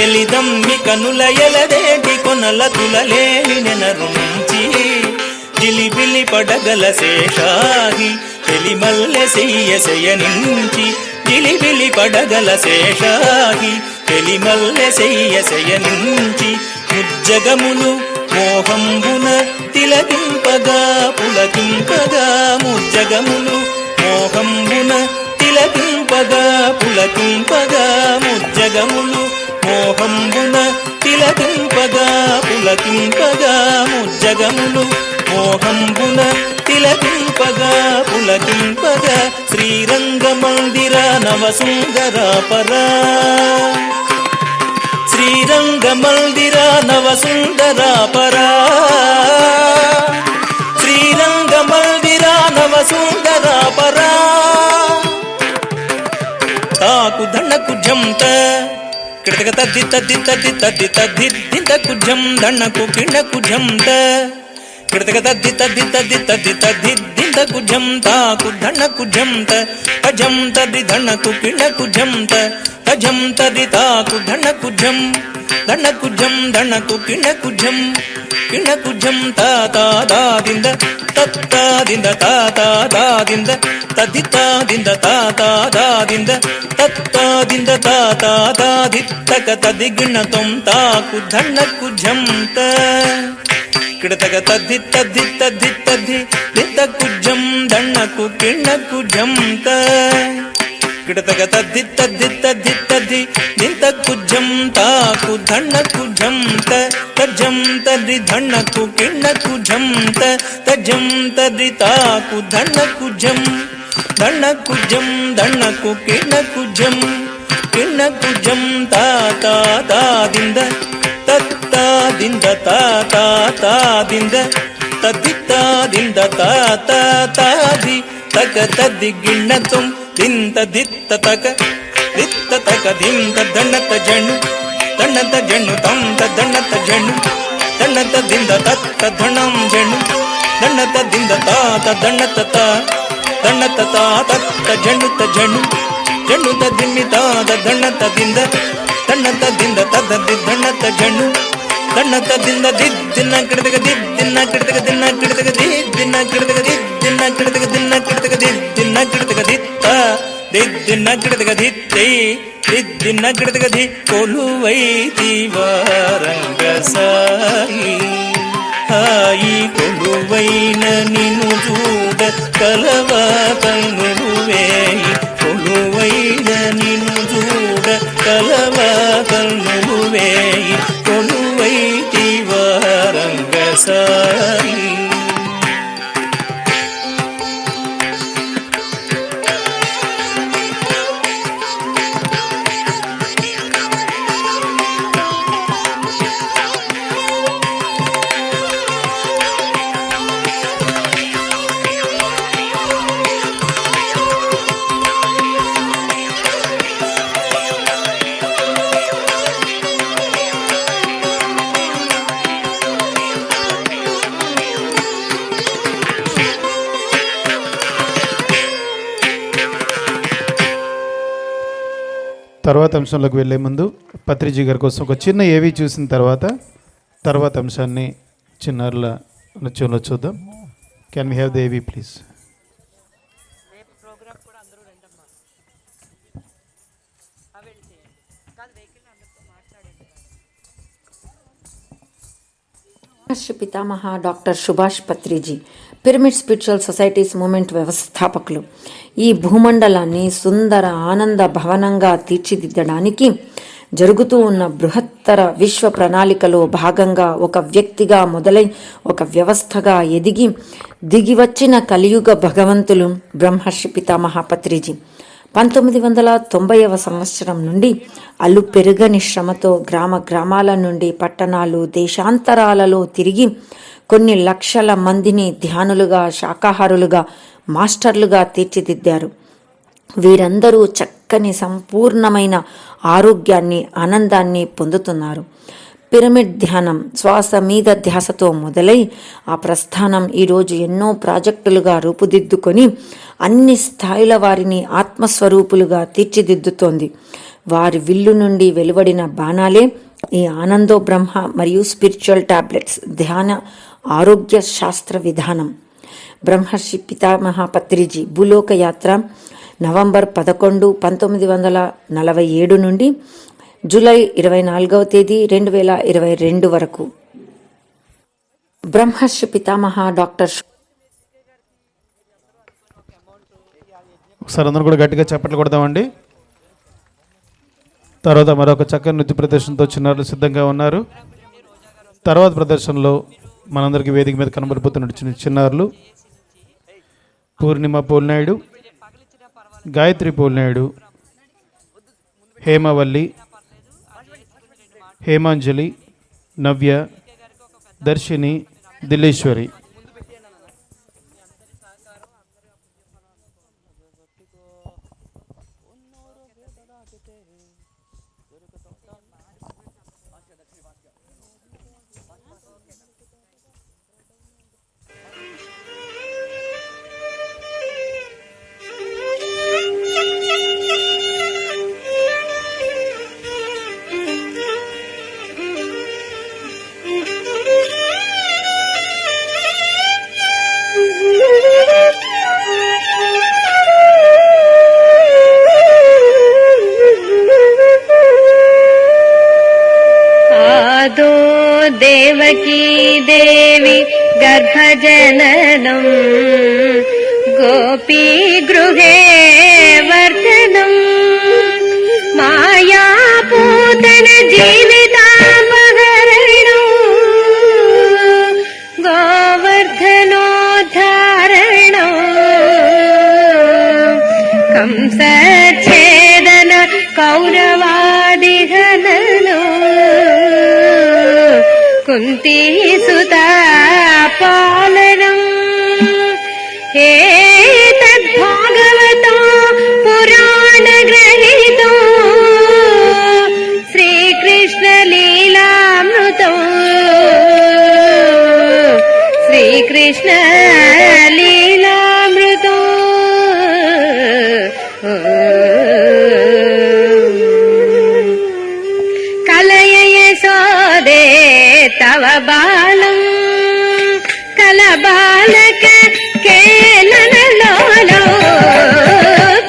Speaker 8: ఎలిదమ్మి కనుల ఎలదేటి కొనల తులలేని నెనరు నుంచి జిలిబిలి పడగల శేషాగి తెలిమల్లె సెయ్య నుంచి జిలిబిలి పడగల శేషాగి తెలిమల్లె సెయ్య నుంచి ముజ్జగములు మోహంబున తిలకింపగా పులకింపగా ముజ్జగములు మోహంబున తిలకింపగా పులకింపగా ముజ్జగములు మోహంబున తిలకింపగా పులకింపగా ముజ్జగములు మోహంబున తిలకింపగా పులకింపగా శ్రీరంగ మందిర నవసుందరాపరా శ్రీరంగ మందిర నవసుందరాపరా శ్రీరంగ మందిర నవసుందరాపరా తాకు దండకు జంత కిడతక తద్ది తద్ది తద్ది తద్ది తద్ది దింతకు జం దండకు కిండకు జంత కిడతక తద్ది తద్ది తద్ది తద్ది తద్ది దింతకు జం తాకు దండకు జంత తజం తద్ది దండకు కిండకు జంత తజం తద్ది తాకు దండకు జం దండకు జం దండకు కిండకు జం కిండకు జం తా తా దా దింద తత్తా దింద తా తా దా దింద తదితా దింద తా తా దా దింద తత్తా దింద తా తా దా దిత్తక తదిగిణ తొం తాకు దండకు జంత కిడతక తద్ది తద్ది తద్ది తద్ది దిత్తకు జం దండకు కిండకు జంత కిడతక తద్ది తద్ది తద్ది తద్ది దింతకు జం తాకు దండకు జంత తజం తద్ది దండకు కిండకు జంత తజం తద్ది తాకు దండకు జం దండకు జం దండకు కిండకు జం కిండకు జం తా తా తా దింద తత్తా దింద తా తా తా దింద తద్దిత్తా దింద తా తా తా ది తక తద్ది గిన్నతం దింత దిత్త తక దిత్త తక దింత దండత జణు దండత జణు తంత దండత జణు దండత దింద తత్త ధణం జణు దండత దింద తాత దండత తా దండత తా తత్త జణుత జణు జణుత దిమ్మి తాద దండత దింద దండత దింద తద్ది దండత జణు దండత దింద దిద్దిన కిడతక దిద్దిన కిడతక దిన్న కిడతక దిద్దిన కిడతక దిద్దిన కిడతక దిన్న కిడతక దిద్దిన కిడతక దిత్త దిద్దిన కిడతక దిత్తై దిద్దిన కిడతక ది కొలువై దీవారంగ సాయి హాయి కొలువైన నిన్ను చూడ కలవ కన్నులు వేయి కొలువైన నిన్ను చూడ కలవ కన్నులు వేయి కొలువై దీవారంగ సాయి
Speaker 2: తర్వాత అంశంలోకి వెళ్ళే ముందు పత్రిజీ గారి కోసం ఒక చిన్న ఏవి చూసిన తర్వాత అంశాన్ని చిన్నారుల నృత్యంలో చూద్దాం. క్యాన్ వీ హ్యావ్ ద ఏవి ప్లీజ్?
Speaker 1: రాష్ట్ర పితామహ doctor Subhash Patriji pyramid spiritual societies moment వ్యవస్థాపకులు. ఈ భూమండలాన్ని సుందర ఆనంద భవనంగా తీర్చిదిద్దడానికి జరుగుతూ ఉన్న బృహత్తర విశ్వ ప్రణాళికలో భాగంగా ఒక వ్యక్తిగా మొదలై ఒక వ్యవస్థగా ఎదిగి దిగివచ్చిన కలియుగ భగవంతులు బ్రహ్మర్షి పితామహ పత్రిజీ 1990వ సంవత్సరం నుండి అల్లు పెరుగని శ్రమతో గ్రామాల నుండి పట్టణాలు దేశాంతరాలలో తిరిగి కొన్ని లక్షల మందిని ధ్యానులుగా శాకాహారులుగా మాస్టర్లుగా తీర్చిదిద్దారు. వీరందరూ చక్కని సంపూర్ణమైన ఆరోగ్యాన్ని ఆనందాన్ని పొందుతున్నారు. పిరమిడ్ ధ్యానం శ్వాస మీద ధ్యాసతో మొదలై ఆ ప్రస్థానం ఈరోజు ఎన్నో ప్రాజెక్టులుగా రూపుదిద్దుకొని అన్ని స్థాయిల వారిని ఆత్మస్వరూపులుగా తీర్చిదిద్దుతోంది. వారి విల్లు నుండి వెలువడిన బాణాలే ఈ ఆనందో బ్రహ్మ మరియు స్పిరిచువల్ టాబ్లెట్స్ ధ్యాన ఆరోగ్య శాస్త్ర విధానం. బ్రహ్మర్షి పితామహ పత్రిజీ భూలోక యాత్ర నవంబర్ 11, 1947 నుండి జూలై 24వ తేదీ 2022 వరకు. బ్రహ్మర్షి పితామహ డాక్టర్
Speaker 2: ఒకసారి అందరూ కూడా గట్టిగా చప్పట్లు కొడదామండి. తర్వాత మరొక చక్కని నృత్య ప్రదర్శనతో చిన్నారులు సిద్ధంగా ఉన్నారు. తర్వాత ప్రదర్శనలో మనందరికీ వేదిక మీద కనబడిపోతున్న చిన్నారులు పూర్ణిమ పోల్నాయుడు, గాయత్రి పోల్నాయుడు, హేమవల్లి, హేమాంజలి, నవ్య, దర్శిని, దిల్లేశ్వరి.
Speaker 4: आदो देवकी देवी गर्भजननम् गोपी गृहे वर्धनम् मायापूतन जीवितापहरणम् गोवर्धनोद्धारणम् कंसच्छेदन कौरवादिहननम् कुन्ती सुता पालनम् एतद्भागवतो पुराणग्रहीतो श्रीकृष्णलीलामृतो श्रीकृष्णलीलामृतो कलय यशोदे तव बालम् कलबालक केलनलोलो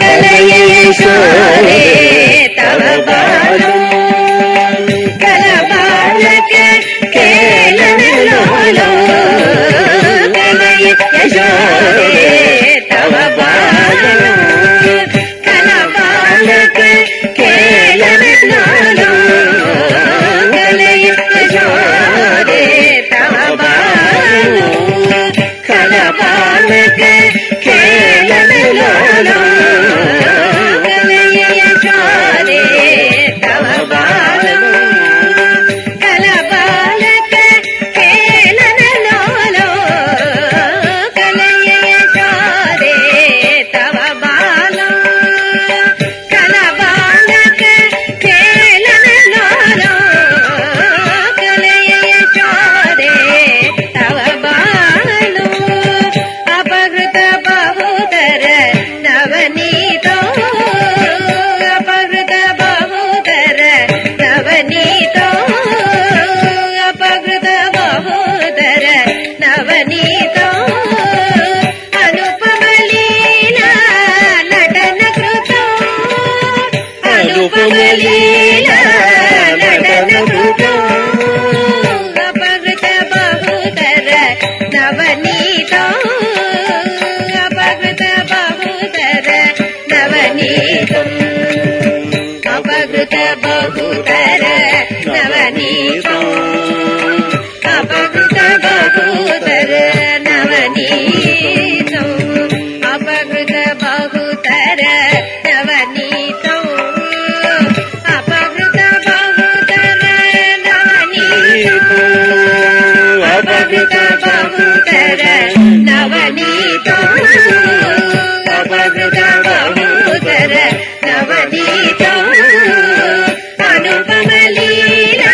Speaker 4: कलय यशोदे तव बालम् कलबालक केलनलोलो कलय यशोदे तव बालम् कलबालक केलनलोलो कलय यशोदे तव बालम् कलबालक केलनलोलो कलय यशोदे तव बालम् कलबालक केलनलोलो कलय यशोदे तव बालम् कलबालक केलनलोलो कलय यशोदे तव बालम् अपहृत बहुतर नवनीतो अपहृत बहुतर नवनीतो अपहृत बहुतर नवनीतो अनुपमलीला नटन कृतो अनुपमलीला नटन कृतो अपहृत बहुतर नवनीतो अपहृत बहुतर नवनीतो अपहृत बहुतर नवनीतो अपहृत बहुतर नवनीतो अपहृत बहुतर नवनीतो अपहृत बहुतर नवनीतो अपहृत बहुतर नवनीतो अपहृत बहुतर नवनीतो अनुपमलीला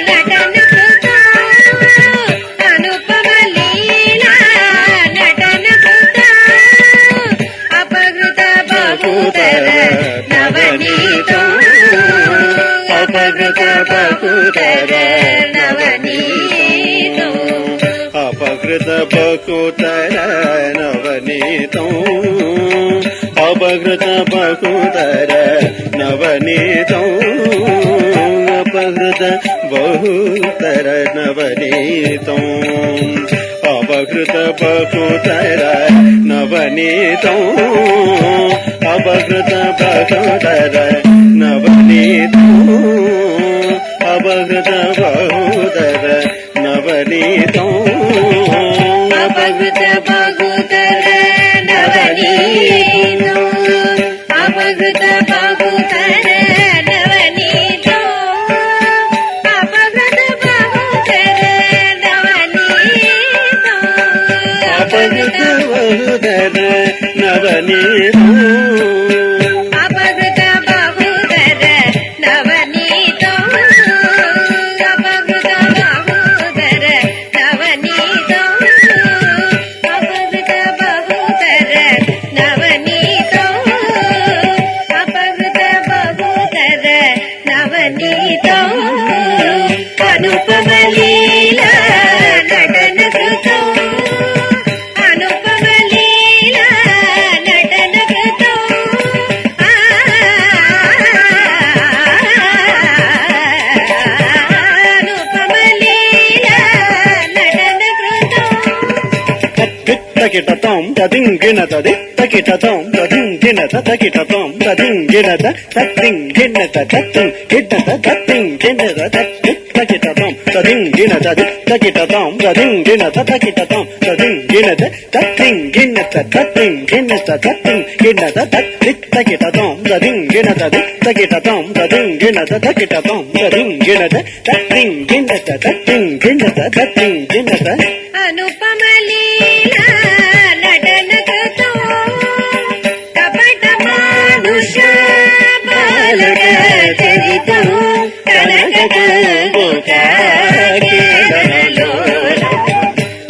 Speaker 4: नटन कृतो अनुपमलीला नटन कृतो अपहृत बहुतर नवनीतो अपहृत बहुतर नवनीतो
Speaker 9: अपहृत बहुतर नवनीतो अपहृत बहुतर नवनीतो अपहृत बहुतर नवनीतो अपहृत बहुतर नवनीतो अपहृत बहुतर नवनीतो अपहृत बहुतर नवनीतो బహుదర నవనీతం
Speaker 4: అపహృత బహుదర నవనీతం అపహృత బహుదర నవనీతం అపహృత బహుదర నవనీతం అపహృత బహుదర నవనీతం అనుపమ లీలా నటన కృతం అనుపమ లీలా నటన కృతం అనుపమ లీలా నటన కృతం
Speaker 9: తకిటతాం తదింగిణత తకిటతాం తదింగిణత తకిటతాం తదింగిణత తత్తింగిణత తత్తింగిణత తత్తింగిణత తకిటతాం తదింగిణత తకిటతాం తదింగిణత తకిటతాం తదింగిణత తత్తింగిణత తత్తింగిణత తత్తింగిణత తకిటతాం తదింగిణత తకిటతాం తదింగిణత తకిటతాం తదింగిణత తత్తింగిణత తత్తింగిణత తత్తింగిణత
Speaker 4: అనుపమ లీలా నటన కృతం కపట మానుష బాలక చరితం కనక గోకాకేళనలోల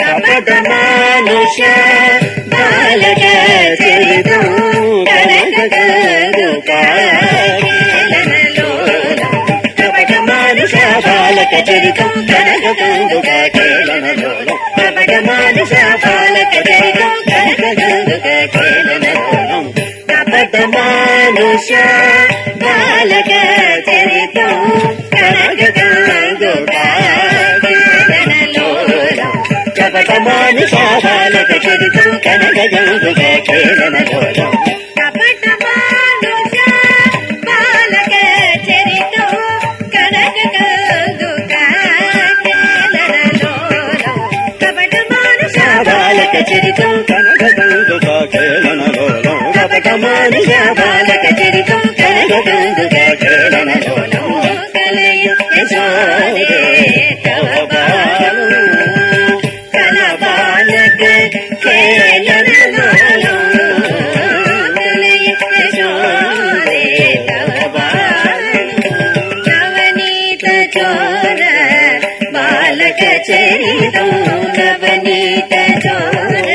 Speaker 4: కపట మానుష బాలక చరితం కనక గోకాకేళనలోల కపట మానుష బాలక చరితం కనక గోకాకేళనలోల కపట మానుష బాలక చరితం కనక గోకాకేళనలోలం కపట మానుష బాలక చరితం కనక గోకాకేళనలోలం కపట మానుష బాలక చరితం కనక గోకాకేళనలోలం కపట మానుష బాలక చరితం కనక గోకాకేళనలోలం కపట మానుష బాలక చరితం కనక గోకాకేళనలోలం కపట మానుష బాలక చరితం కనక గోకాకేళనలోలం కలయ యశోదే తవ బాలు కల బాలక కేళనలోలం కలయ యశోదే తవ బాలు నవనీత చోర బాలక చరితం నవనీత చోర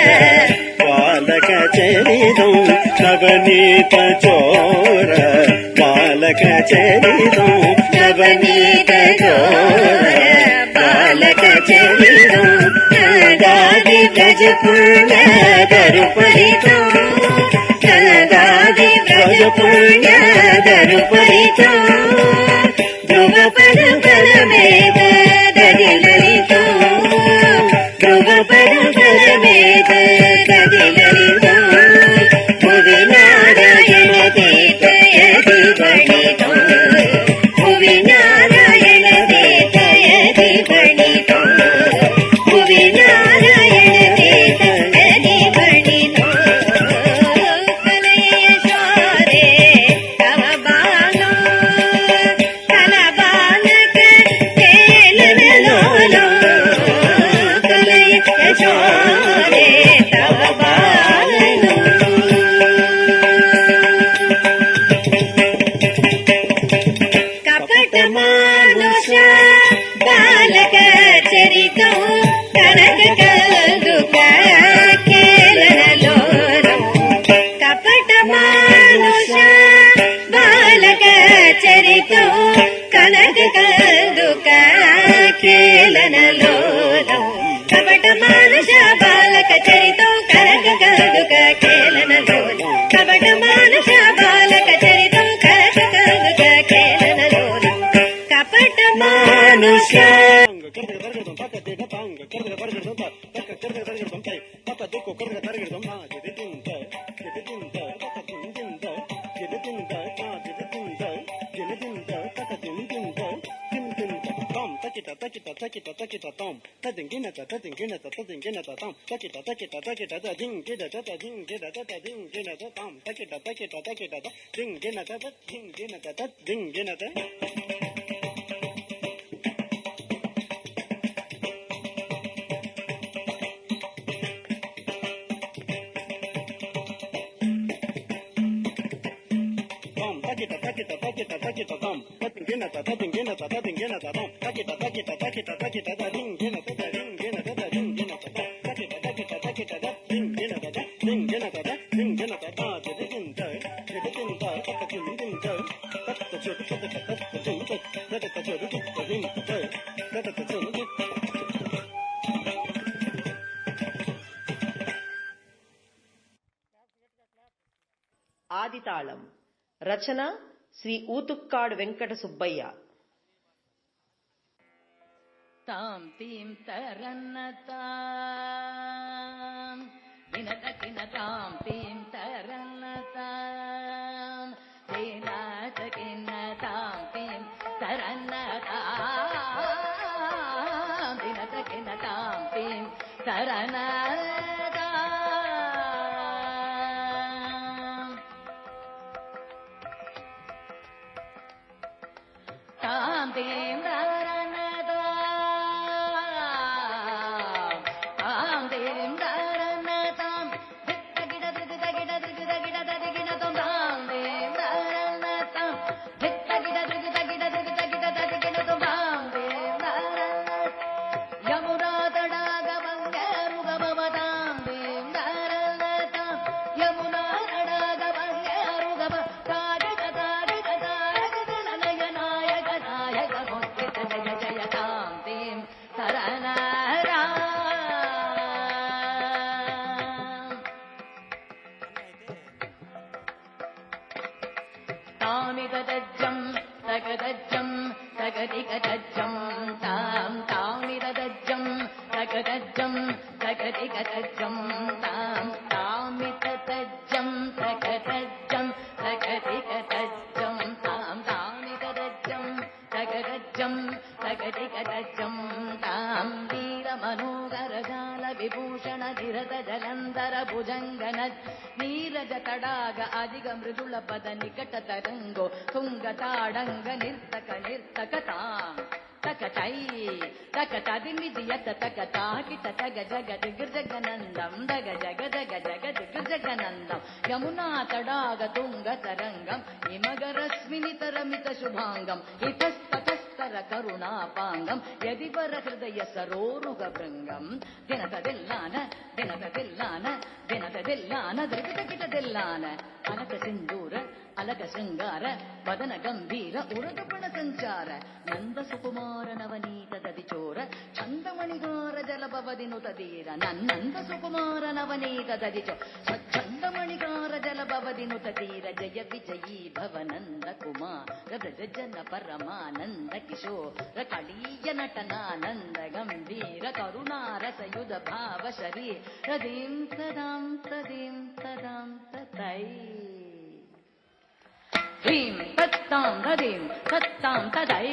Speaker 9: బాలక చరితం నవనీత చోర బాలక చరితం
Speaker 4: నవనీత చోర బాలక చరితం నగాది వ్రజ పుణ్య దరుపరితం నగాది వ్రజ పుణ్య దరుపరితం ధ్రువపద ఫలమేద దది లలితం ధ్రువపద ఫలమేద దది లలితం భువి నారాయణ తీర్థయది గణితం భువి నారాయణ తీర్థయది గణితం భువి నారాయణ తీర్థయది గణితం కలయ యశోదే తవ బాలం కల బాలక కేళనలోలం కలయ యశోదే తవ బాలం కపట మానుష బాలక చరితం కనక గోకాకేళనలోలం కపట మానుష బాలక చరితం కనక గోకాకేళనలోలం కపట మానుష బాలక చరితం కనక గోకాకేళనలోలం కపట మానుష బాలక చరితం కనక గోకాకేళనలోలం కపట మానుష
Speaker 9: తకిట తకిట తం తదింగిన తదింగిన తదింగిన తదం తకిట తకిట తకిట తకిట తదింగిన తదింగిన తదింగిన తకిట తకిట తకిట తదింగిన తదింగిన తదింగిన తదింగిన తదింగిన తకిందింత తత్త చోటు తత్త చోటు తత్త చోటు తదింత తత్త చోటు.
Speaker 10: ఆదితాళం రచన శ్రీ ఊతుక్కాడు వెంకట సుబ్బయ్య.
Speaker 3: తాం తీం తరన్నతా వినతకిన తాం తీం తరన్నతా తకిన తాం తీం తరన్నతా వినతకిన తాం తీం తరన్నతా తాం తీం తరన్నతా తాం తీం తరన్నతా దిత్తగిడ దిత్తగిడ దిత్తగిడ దిత్తగిడ తాం తీం తరన్నతా దిత్తగిడ దిత్తగిడ దిత్తగిడ దిత్తగిడ తాం తీం తరన్నతా యమునా తడాగ బంగారు గబవతాం తీం తరన్నతా యమునా తడాగ బంగారు గబ తాగిట తాగిట తాగిట నయనాయక నాయక ముక్తిత జయ జయ తాం తీం తరన్నరా తామిదజ్జం తగదజ్జం తగదిగదజ్జం తాం తామిదజ్జం తగదజ్జం తగదిగదజ్జం తాం తామిదజ్జం తగదజ్జం తగదిగదజ్జం తాం తామిదజ్జం తగదజ్జం తగదిగదజ్జం తాం వీరమనోగరజాల విభూషణ ధిరత జలంధర భుజంగన నీరజ తడాగ అధిగ మృదుల పద నికట తరంగో తుంగ తాడంగ నిర్తక నిర్తక తాం తక తై తక తదిమిది యత తక తాకిట తగ జగ దిగ జగనందం దగ జగ జగ జగ దిగ జగనందం యమునా తడాగ తుంగ తరంగం హిమగరస్మిని తరమిత శుభాంగం ఇతస్తతస్తర కరుణాపాంగం యదివర హృదయ సరోరుగ భృంగం దినతదిల్లాన దినతదిల్లాన దినతదిల్లాన దృగతకిట దిల్లాన అలక సింధూర అలక శృంగార వదన గంభీర ఉరగపణ సంచార నంద సుకుమార నవనీత దది చోర చందమణిగార జలభవదిను తదీర నంద సుకుమార నవనీత దది చోర చందమణిగార జలభవదిను తదీర జయ విజయీ భవనంద కుమార బ్రజ జన పరమానంద కిశోర కళీయ నటనానంద గంభీర కరుణారసయుధ భావ శరీర దీం తదాం తదీం తదాం తై ह्रीं तत्तां हरीं तत्तां तदै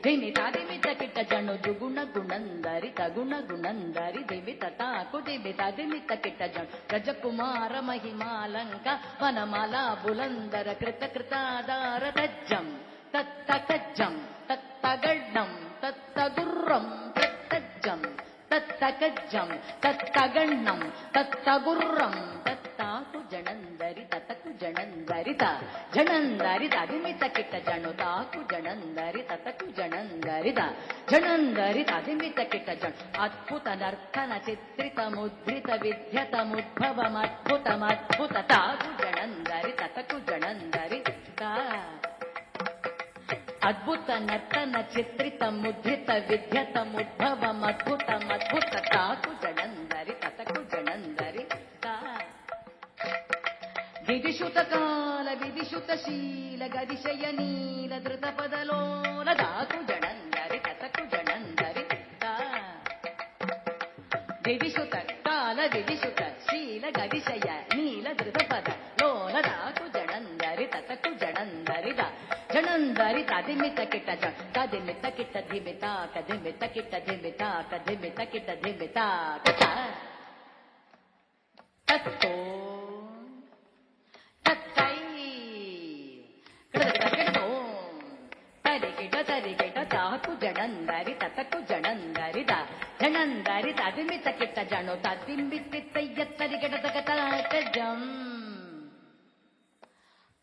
Speaker 3: धिमि तदिमित किट जनु जुगुण गुणंदरि तगुण गुणंदरि दिवि तताकु दिवि तदिमित किट जनु रजकुमार महिमालंक वनमाला बुलंदर कृत कृतादार तज्जं तत्तकज्जं तत्तगड्डं तत्तगुर्रं तत्तज्जं तत्तकज्जं तत्तगण्णं तत्तगुर्रं तत्ताकु जणंदरि ततकु जणंदरि ता जणंदरि तदिमित किट जनु ताकु जणंदरि ततकु जणंदरि ता जणंदरि तदिमित किट जनु अद्भुत नर्तन चित्रित मुद्रित विद्यत मुद्भवम अद्भुतमद्भुत ताकु जणंदरि ततकु जणंदरि ता అద్భుత నర్తన చిత్రిత ముద్రిత విద్యత ముద్భవం అద్భుతమద్భుత తాకు జడందరి తతకు జడందరి తా విదిశుత కాల విదిశుత శీల గదిశయ నీల ధృత పదలోల దాకు జడందరి తతకు జడందరి తా విదిశుత కాల విదిశుత శీల గదిశయ నీల ధృత పద లోల దాకు జడందరి తతకు జడందరి దా జనందరి తదిమిత కిట తదిమిత కిట ధిమిత కదిమిత కిట ధిమిత కదిమిత కిట ధిమిత కథ తత్తో తత్తై కడకడకడో తరికిట తరికిట తాకు జడందరి తతకు జడందరి దా జనందరి తదిమిత కిట జను తదిమితి తయ్య తరికిట తగత జం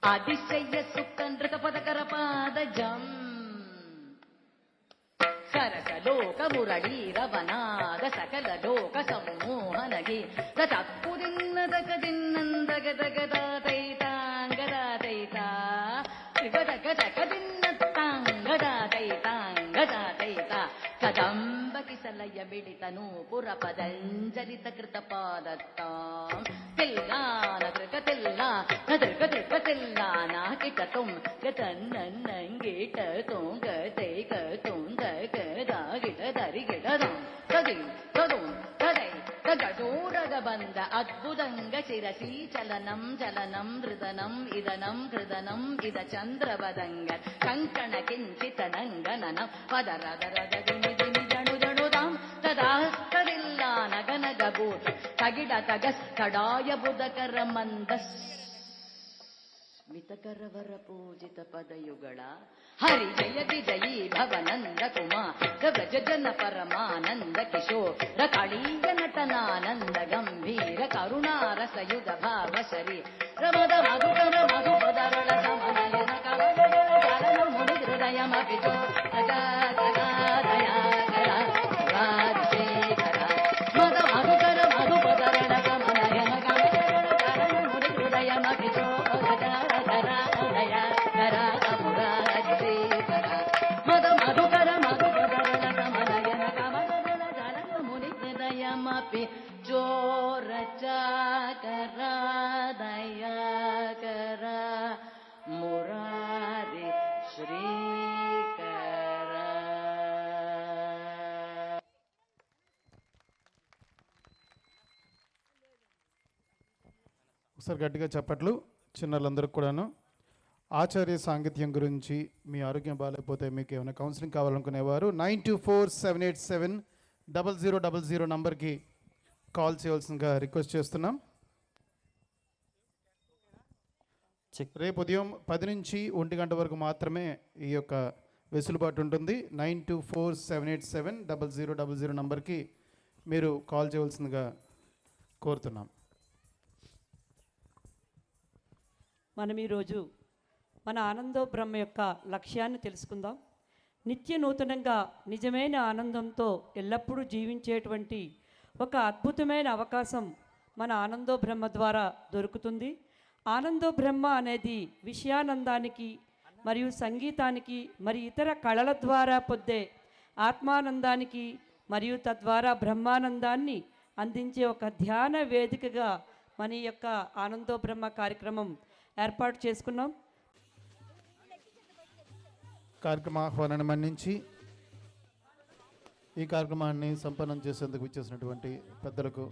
Speaker 4: అతిశయ్య సుఖ నృత పదకర పాదజం సరసలోక మురళీరవనాద సకల లోక సమ్మోహనగి తత్పుదిన్నదక దిన్నందగదగదాతైతాంగదాతైతా త్రిగదగదక దిన్నత్తాంగదాతైతాంగదాతైతా కదంబకి సలయ మిడితను పుర పదంజలిత కృత పాదత్తాం తెల్లాన కృక తెల్లా నదృక త్రిక తెల్లా నాకిటతుం గతన్నంగేట తోంగతై కతోంగ గదాగిట దరిగిటదం తది తదుం తదై తగడోరగబంద అద్భుతంగ శిరసి చలనం చలనం హృదనం ఇదనం హృదనం ఇద చంద్రవదంగ కంకణ కించితనంగననం పదరదరదిని దిని జణు జణుదాం తదా తదిల్లా నగనగబూ తగిడ తగస్తడాయ బుధకర మందస్ మితకరవర పూజిత పదయుగళ హరి జయతి జయీ భవనంద కుమార వ్రజ జన పరమానంద కిశోర కళీయ నటనానంద గంభీర కరుణారసయుగ భావ శరీ రమద మధుకర మధుపదరళ సమనయన కళ ముని హృదయమపి మద మధుకర మధుపదరళ సమనయన కళ ముని హృదయమపి మద మధుకర మధుపదరణ కమలయన కమలదళ జలన ముని హృదయమపి చోర చాకర దయాకర మురారి శ్రీకర.
Speaker 2: ఒకసారి గట్టిగా చెప్పట్లు చిన్నలందరికీ కూడాను. ఆచార్య సాంగత్యం గురించి మీ ఆరోగ్యం బాగాలేకపోతే మీకు ఏమైనా కౌన్సిలింగ్ కావాలనుకునేవారు 9247870000 నంబర్కి కాల్ చేయవలసిందిగా రిక్వెస్ట్ చేస్తున్నాం. రేపు ఉదయం 10 నుంచి 1 గంట వరకు మాత్రమే ఈ యొక్క వెసులుబాటు ఉంటుంది. 9247870000 నంబర్కి మీరు కాల్ చేయవలసిందిగా కోరుతున్నాం.
Speaker 5: మనం ఈరోజు మన ఆనందో బ్రహ్మ యొక్క లక్ష్యాన్ని తెలుసుకుందాం. నిత్య నూతనంగా నిజమైన ఆనందంతో ఎల్లప్పుడూ జీవించేటువంటి ఒక అద్భుతమైన అవకాశం మన ఆనందో బ్రహ్మ ద్వారా దొరుకుతుంది. ఆనందో బ్రహ్మ అనేది విషయానందానికి మరియు సంగీతానికి మరి ఇతర కళల ద్వారా పొందే ఆత్మానందానికి మరియు తద్వారా బ్రహ్మానందాన్ని అందించే ఒక ధ్యాన వేదికగా మన యొక్క ఆనందో బ్రహ్మ కార్యక్రమం ఏర్పాటు చేసుకున్నాం.
Speaker 2: కార్యక్రమ ఆహ్వానాన్ని మన్నించి ఈ కార్యక్రమాన్ని సంపన్నం చేసేందుకు విచ్చేసినటువంటి పెద్దలకు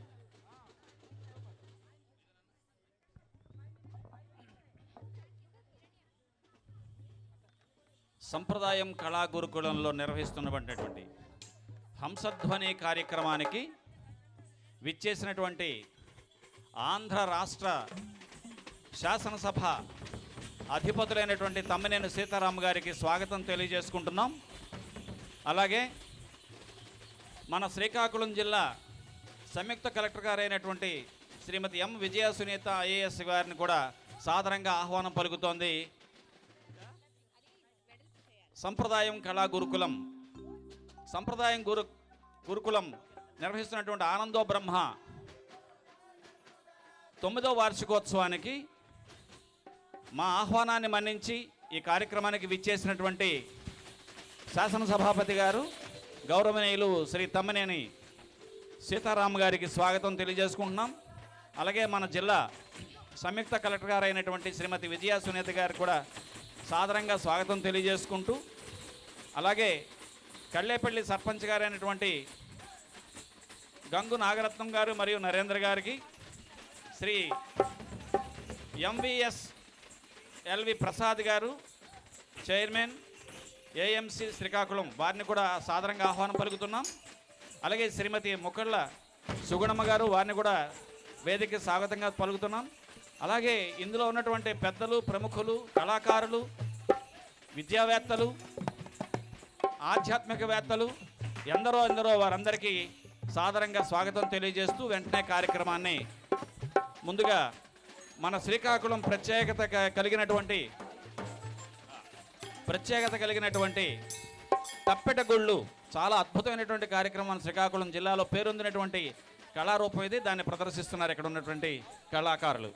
Speaker 11: సంప్రదాయం కళా గురుకులంలో నిర్వహిస్తున్నటువంటి హంసధ్వని కార్యక్రమానికి విచ్చేసినటువంటి ఆంధ్ర రాష్ట్ర శాసనసభ అధిపతులైనటువంటి తమ్మినేని సీతారాం గారికి స్వాగతం తెలియజేసుకుంటున్నాం. అలాగే మన శ్రీకాకుళం జిల్లా సంయుక్త కలెక్టర్ గారైనటువంటి శ్రీమతి ఎం విజయ సునీత ఐఏఎస్ గారిని కూడా సాదరంగా ఆహ్వానం పలుకుతోంది. సంప్రదాయం కళా గురుకులం గురుకులం నిర్వహిస్తున్నటువంటి ఆనందో బ్రహ్మ 9వ వార్షికోత్సవానికి మా ఆహ్వానాన్ని మన్నించి ఈ కార్యక్రమానికి విచ్చేసినటువంటి శాసనసభాపతి గారు గౌరవనీయులు శ్రీ తమ్మినేని సీతారాం గారికి స్వాగతం తెలియజేసుకుంటున్నాం. అలాగే మన జిల్లా సంయుక్త కలెక్టర్ గారు అయినటువంటి శ్రీమతి విజయ సునీత గారు కూడా సాదరంగా స్వాగతం తెలియజేసుకుంటూ, అలాగే కళ్ళేపల్లి సర్పంచ్ గారు అయినటువంటి గంగు నాగరత్నం గారు మరియు నరేంద్ర గారికి, శ్రీ ఎంవిఎస్ ఎల్వి ప్రసాద్ గారు చైర్మన్ ఏఎంసి శ్రీకాకుళం వారిని కూడా సాదరంగా ఆహ్వానం పలుకుతున్నాం. అలాగే శ్రీమతి ముక్కళ్ళ సుగుణమ్మ గారు వారిని కూడా వేదికకి స్వాగతంగా పలుకుతున్నాం. అలాగే ఇందులో ఉన్నటువంటి పెద్దలు, ప్రముఖులు, కళాకారులు, విద్యావేత్తలు, ఆధ్యాత్మికవేత్తలు ఎందరో వారందరికీ సాదరంగా స్వాగతం తెలియజేస్తూ వెంటనే కార్యక్రమాన్ని ముందుగా మన శ్రీకాకుళం ప్రత్యేకత కలిగినటువంటి తప్పెట గుళ్ళు చాలా అద్భుతమైనటువంటి కార్యక్రమం. మన శ్రీకాకుళం జిల్లాలో పేరొందినటువంటి కళారూపం ఇది. దాన్ని ప్రదర్శిస్తున్నారు ఇక్కడ ఉన్నటువంటి కళాకారులు.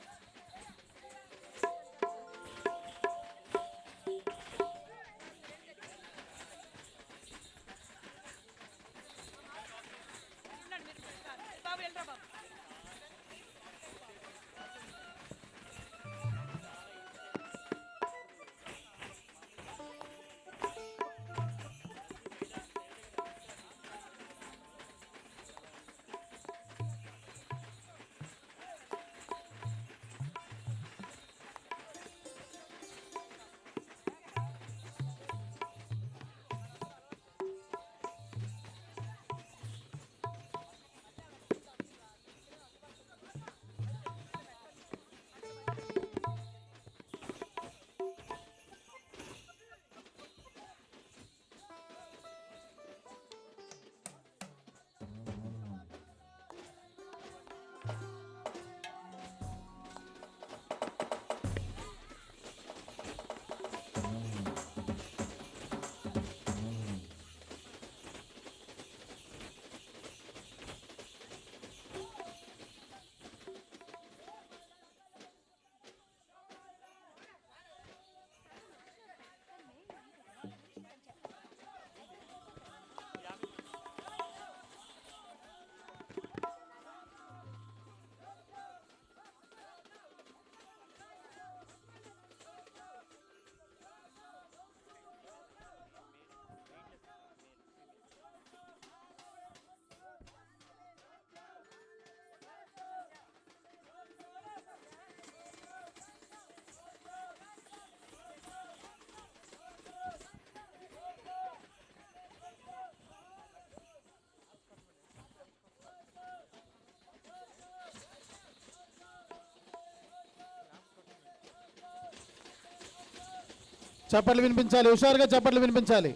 Speaker 2: చప్పట్లు వినిపించాలి, హుషారుగా చప్పట్లు వినిపించాలి.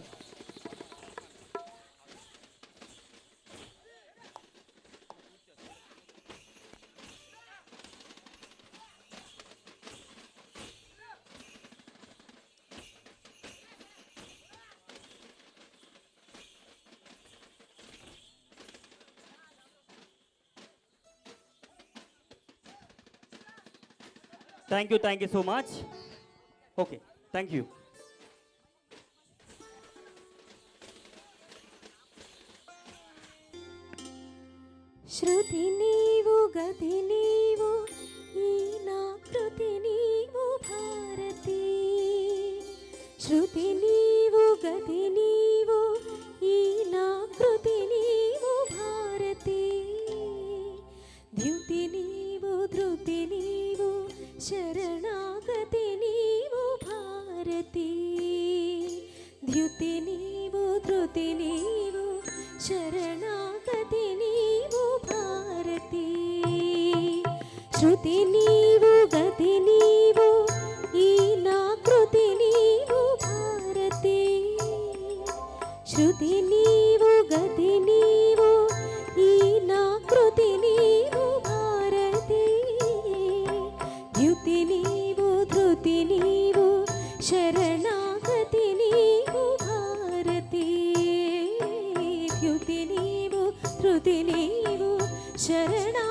Speaker 12: Thank you so much. Okay, thank you.
Speaker 4: శృతి నీవు గతి నీవు ఈ నా కృతి నీవు భారతి. శృతి నీవు గతి నీవు ఈ నా కృతి నీవు భారతి. ద్యుతి నీవు ధృతి నీవు శరణాగతి నీవు భారతి. ద్యుతి నీవు ధృతి నీవు శరణాగతి నీవు భారతి. శృతి నీవు గతి నీవు ఈ నా కృతి నీవు భారతి. శృతి నీవు గతి నీవు ఈ నా కృతి నీవు భారతి. ద్యుతి నీవు ధృతి నీవు శరణాగతి నీవు భారతి. ద్యుతి నీవు ధృతి నీవు శరణా